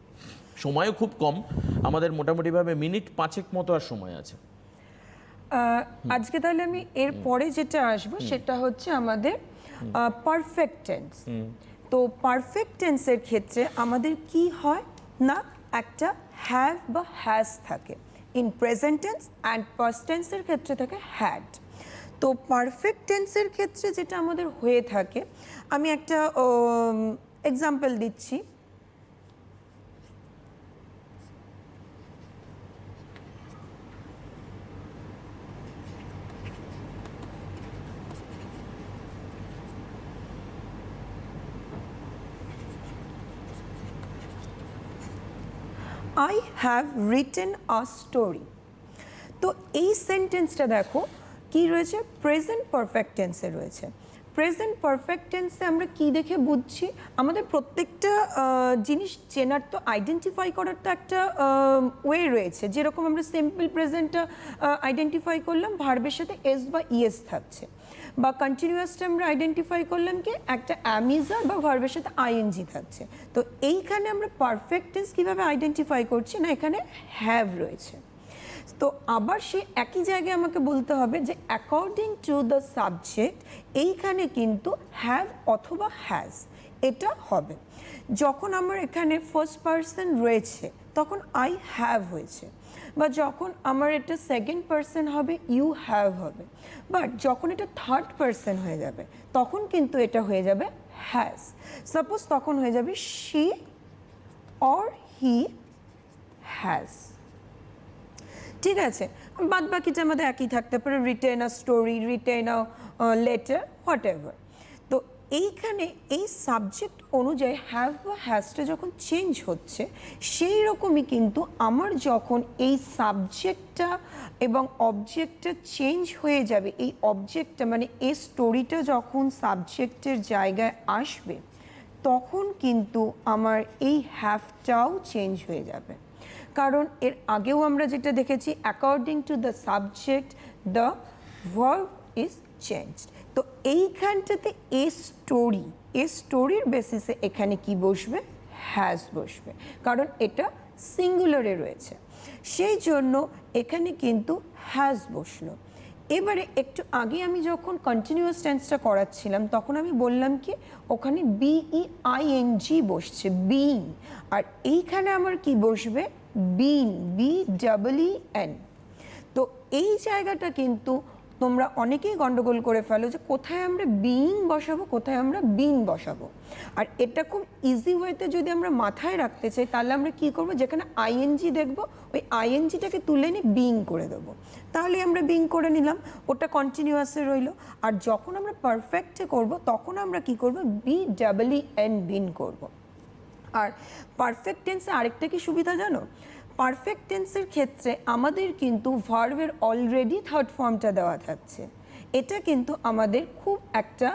সময়ও খুব কম আমাদের, মোটামুটিভাবে মিনিট 5 মতো আর সময় আছে। আজকে তাহলে আমি এর পরে যেটা আসবো সেটা হচ্ছে আমাদের পারফেক্ট টেন্স। তো পারফেক্ট টেন্সের ক্ষেত্রে আমাদের কি হয় না, একটা হ্যাভ বা হ্যাজ থাকে। In present tense and past টেন্সের ক্ষেত্রে থাকে হ্যাড। তো পারফেক্ট টেন্সের ক্ষেত্রে যেটা আমাদের হয়ে থাকে, আমি একটা এক্সাম্পল দিচ্ছি। I have written a story. তো এই সেন্টেন্সটা দেখো কি রয়েছে, প্রেজেন্ট পারফেক্ট টেন্সে রয়েছে। প্রেজেন্ট পারফেক্ট টেন্সে আমরা কি দেখে বুঝছি, আমাদের প্রত্যেকটা জিনিস চেনার তো, আইডেন্টিফাই করার তো একটা ওয়ে রয়েছে। যেরকম আমরা সিম্পল প্রেজেন্টটা আইডেন্টিফাই করলাম, ভার্বের সাথে এস বা ইএস থাকছে, বা কন্টিনিউয়াসটা আমরা আইডেন্টিফাই করলাম কি একটা অ্যামিজার বা ভার্বের সাথে আইএনজি থাকছে। তো এইখানে আমরা পারফেক্ট টেন্স কীভাবে আইডেন্টিফাই করছি না, এখানে হ্যাভ রয়েছে। তো আবার সেই একই জায়গায় আমাকে বলতে হবে যে অ্যাকর্ডিং টু দ্য সাবজেক্ট, এইখানে কিন্তু হ্যাভ অথবা হ্যাজ এটা হবে। যখন আমার এখানে ফার্স্ট পারসন রয়েছে তখন আই হ্যাভ হয়েছে, বা যখন আমার এটা সেকেন্ড পারসন হবে ইউ হ্যাভ হবে। বাট যখন এটা থার্ড পারসন হয়ে যাবে তখন কিন্তু এটা হয়ে যাবে হ্যাজ। সাপোজ তখন হয়ে যাবে শি অর হি হ্যাজ। ঠিক আছে, বাদ বাকিটা আমাদের একই থাকতে পারে, written a story, written a letter, what ever. তো এইখানে এই সাবজেক্ট অনুযায়ী হ্যাভ বা হ্যাজটা যখন চেঞ্জ হচ্ছে, সেই রকমই কিন্তু আমার যখন এই সাবজেক্টটা এবং অবজেক্টটা চেঞ্জ হয়ে যাবে, এই অবজেক্টটা মানে এই স্টোরিটা যখন সাবজেক্টের জায়গায় আসবে, তখন কিন্তু আমার এই হ্যাভটাও চেঞ্জ হয়ে যাবে। কারণ এর আগেও আমরা যেটা দেখেছি, according to the subject the verb is changed. তো এইখানটাতে এ স্টোরির বেসিসে এখানে কি বসবে? হ্যাজ বসবে, কারণ এটা সিঙ্গুলারে রয়েছে, সেই জন্য এখানে কিন্তু হ্যাজ বসলো। এবারে একটু আগে আমি যখন কন্টিনিউয়াস টেন্সটা করাচ্ছিলাম, তখন আমি বললাম কি ওখানে BEING বসছে, বিইং, আর এইখানে আমার কি বসবে? বিন, BEEN। তো এই জায়গাটা কিন্তু তোমরা অনেকেই গন্ডগোল করে ফেলো যে কোথায় আমরা বিইং বসাবো, কোথায় আমরা বিন বসাবো। আর এটা খুব ইজি ওয়েতে যদি আমরা মাথায় রাখতে চাই, তাহলে আমরা কি করব? যেখানে আইএনজি দেখবো, ওই আইএনজিটাকে তুলে নিয়ে বিইং করে দেবো, তাহলে আমরা বিইং করে নিলাম, ওটা কন্টিনিউয়াসে রইলো। আর যখন আমরা পারফেক্টে করব, তখন আমরা কি করব? BEEN, বিন করব। আর পারফেক্ট টেন্সে আরেকটা কি সুবিধা জানো? পারফেক্ট টেন্সের ক্ষেত্রে আমাদের কিন্তু ভার্বের অলরেডি থার্ড ফর্মটা দেওয়া থাকছে। এটা কিন্তু আমাদের খুব একটা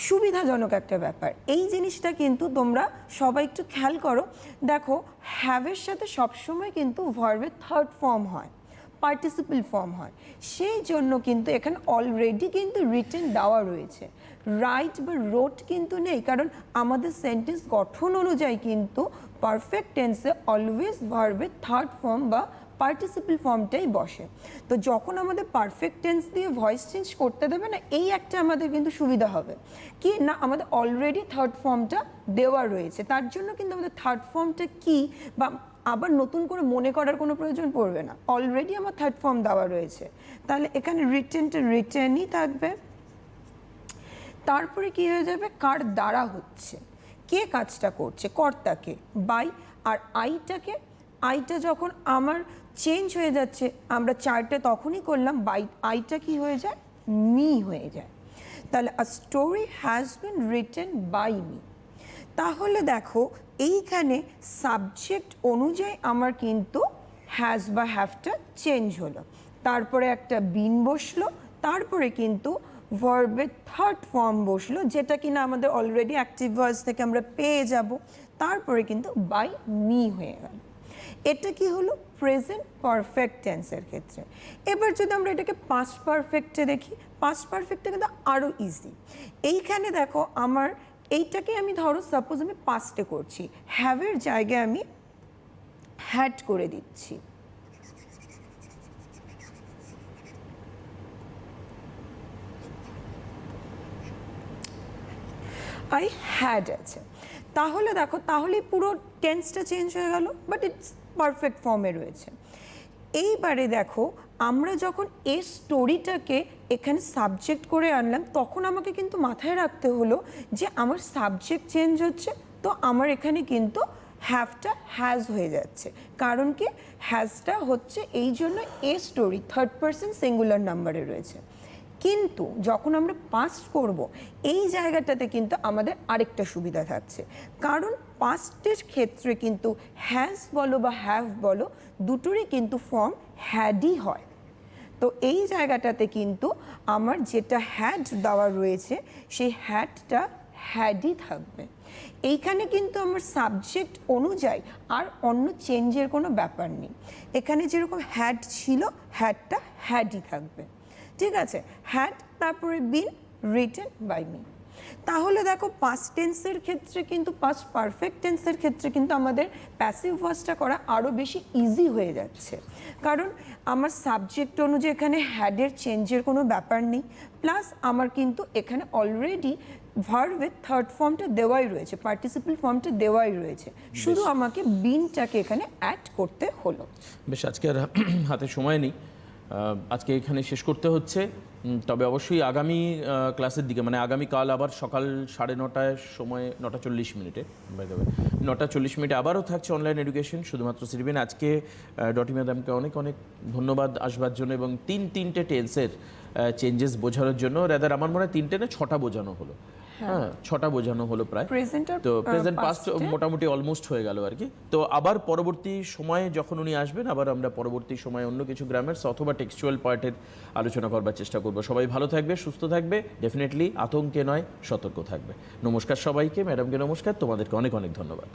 সুবিধাজনক একটা ব্যাপার। এই জিনিসটা কিন্তু তোমরা সবাই একটু খেয়াল করো। দেখো, হ্যাভের সাথে সবসময় কিন্তু ভার্বের থার্ড ফর্ম হয়, পার্টিসিপল ফর্ম হয়, সেই জন্য কিন্তু এখানে অলরেডি কিন্তু রিটেন দেওয়া রয়েছে। রাইট বা রোট কিন্তু নেই, কারণ আমাদের সেন্টেন্স গঠন অনুযায়ী কিন্তু পারফেক্ট টেন্সে অলওয়েজ ভার্বের থার্ড ফর্ম বা পার্টিসিপল ফর্মটাই বসে। তো যখন আমাদের পারফেক্ট টেন্স দিয়ে ভয়েস চেঞ্জ করতে দেবে না, এই একটা আমাদের কিন্তু সুবিধা হবে কি না, আমাদের অলরেডি থার্ড ফর্মটা দেওয়া রয়েছে, তার জন্য কিন্তু আমাদের থার্ড ফর্মটা কি বা আবার নতুন করে মনে করার কোনো প্রয়োজন পড়বে না, অলরেডি আমার থার্ড ফর্ম দেওয়া রয়েছে। তাহলে এখানে রিটেনটা রিটেনই থাকবে। তারপরে কি হয়ে যাবে? কার দ্বারা হচ্ছে, কে কাজটা করছে, কর্তাকে, বাই। আর আইটা যখন আমার চেঞ্জ হয়ে যাচ্ছে, আমরা চারটে তখনই করলাম, বাই আইটা কি হয়ে যায়? মি হয়ে যায়। তাহলে a story has been written by me. তাহলে দেখো, এইখানে সাবজেক্ট অনুযায়ী আমার কিন্তু হ্যাজ বা হ্যাভটা চেঞ্জ হলো, তারপরে একটা বিন বসলো, তারপরে কিন্তু ভার্বের থার্ড ফর্ম বসলো, যেটা কিনা আমাদের অলরেডি অ্যাক্টিভ ভয়েস থেকে আমরা পেয়ে যাব, তারপরে কিন্তু বাই মি হয়ে গেল। এটা কি হলো? প্রেজেন্ট পারফেক্ট টেন্সের ক্ষেত্রে। এবার যদি আমরা এটাকে পাস্ট পারফেক্টে দেখি, পাস্ট পারফেক্টে কিন্তু আরও ইজি। এইখানে দেখো, আমার এইটাকে আমি ধরো সাপোজ আমি পাস্টে করছি, হ্যাভের জায়গায় আমি হ্যাড করে দিচ্ছি। আই হ্যাড আছে, তাহলে দেখো, তাহলে পুরো টেন্সটা চেঞ্জ হয়ে গেল, বাট ইটস পারফেক্ট ফর্মে রয়েছে। এইবারে দেখো, আমরা যখন এই স্টোরিটাকে এখানে সাবজেক্ট করে আনলাম, তখন আমাকে কিন্তু মাথায় রাখতে হলো যে আমার সাবজেক্ট চেঞ্জ হচ্ছে, তো আমার এখানে কিন্তু হ্যাভটা হ্যাজ হয়ে যাচ্ছে। কারণ কি? হ্যাজটা হচ্ছে এই জন্য a story third person singular নাম্বারে রয়েছে। কিন্তু যখন আমরা পাস্ট করব, এই জায়গাটাতে কিন্তু আমাদের আরেকটা সুবিধা থাকছে, কারণ পাস্টের ক্ষেত্রে কিন্তু হ্যাজ বলো বা হ্যাভ বলো, দুটোরই কিন্তু ফর্ম হ্যাডই হয়। তো এই জায়গাটাতে কিন্তু আমার যেটা হ্যাড দেওয়া রয়েছে, সেই হ্যাডটা হ্যাডই থাকবে। এইখানে কিন্তু আমার সাবজেক্ট অনুযায়ী আর অন্য চেঞ্জের কোনো ব্যাপার নেই। এখানে যেরকম হ্যাড ছিল, হ্যাডটা হ্যাডই থাকবে। ঠিক আছে, হ্যাড, তারপরে বিন, রিটেন বাই মি। তাহলে দেখো, পাস্ট টেন্সের ক্ষেত্রে কিন্তু, পাস্ট পারফেক্ট টেন্সের ক্ষেত্রে কিন্তু আমাদের প্যাসিভ ভয়েসটা করা আরও বেশি ইজি হয়ে যাচ্ছে, কারণ আমার সাবজেক্ট অনুযায়ী এখানে হ্যাডের চেঞ্জের কোনো ব্যাপার নেই, প্লাস আমার কিন্তু এখানে অলরেডি ভার্বের থার্ড ফর্মটা দেওয়াই রয়েছে, পার্টিসিপল ফর্মটা দেওয়াই রয়েছে, শুধু আমাকে বিনটাকে এখানে অ্যাড করতে হলো। বেশ, আজকে আর হাতে সময় নেই, আজকে এখানে শেষ করতে হচ্ছে। তবে অবশ্যই আগামী ক্লাসের দিকে, মানে আগামীকাল আবার সকাল 9:30টায় সময়, 9:40 বাই দ্য ওয়ে 9:40 আবারও থাকছে অনলাইন এডুকেশন, শুধুমাত্র সিরিবেন। আজকে ডটি ম্যাডামকে অনেক অনেক ধন্যবাদ আসবার জন্য, এবং তিনটে টেন্সের চেঞ্জেস বোঝানোর জন্য। রাদার আমার মনে হয় 3টে না 6টা বোঝানো হলো। হ্যাঁ 6টা বোঝানো হলো প্রায়। প্রেজেন্ট আর তো প্রেজেন্ট পাস্ট past এ মোটামুটি অলমোস্ট হয়ে গেল আর কি। তো আবার পরবর্তী সময়ে যখন উনি আসবেন, আবার আমরা পরবর্তী সময়ে অন্য কিছু গ্রামার্স অথবা টেক্সচুয়াল পার্টের আলোচনা করবার চেষ্টা করব। সবাই ভালো থাকবে, সুস্থ থাকবে, ডেফিনেটলি আতঙ্কে নয়, সতর্ক থাকবে। নমস্কার সবাইকে, ম্যাডামকে নমস্কার, তোমাদেরকে অনেক অনেক ধন্যবাদ।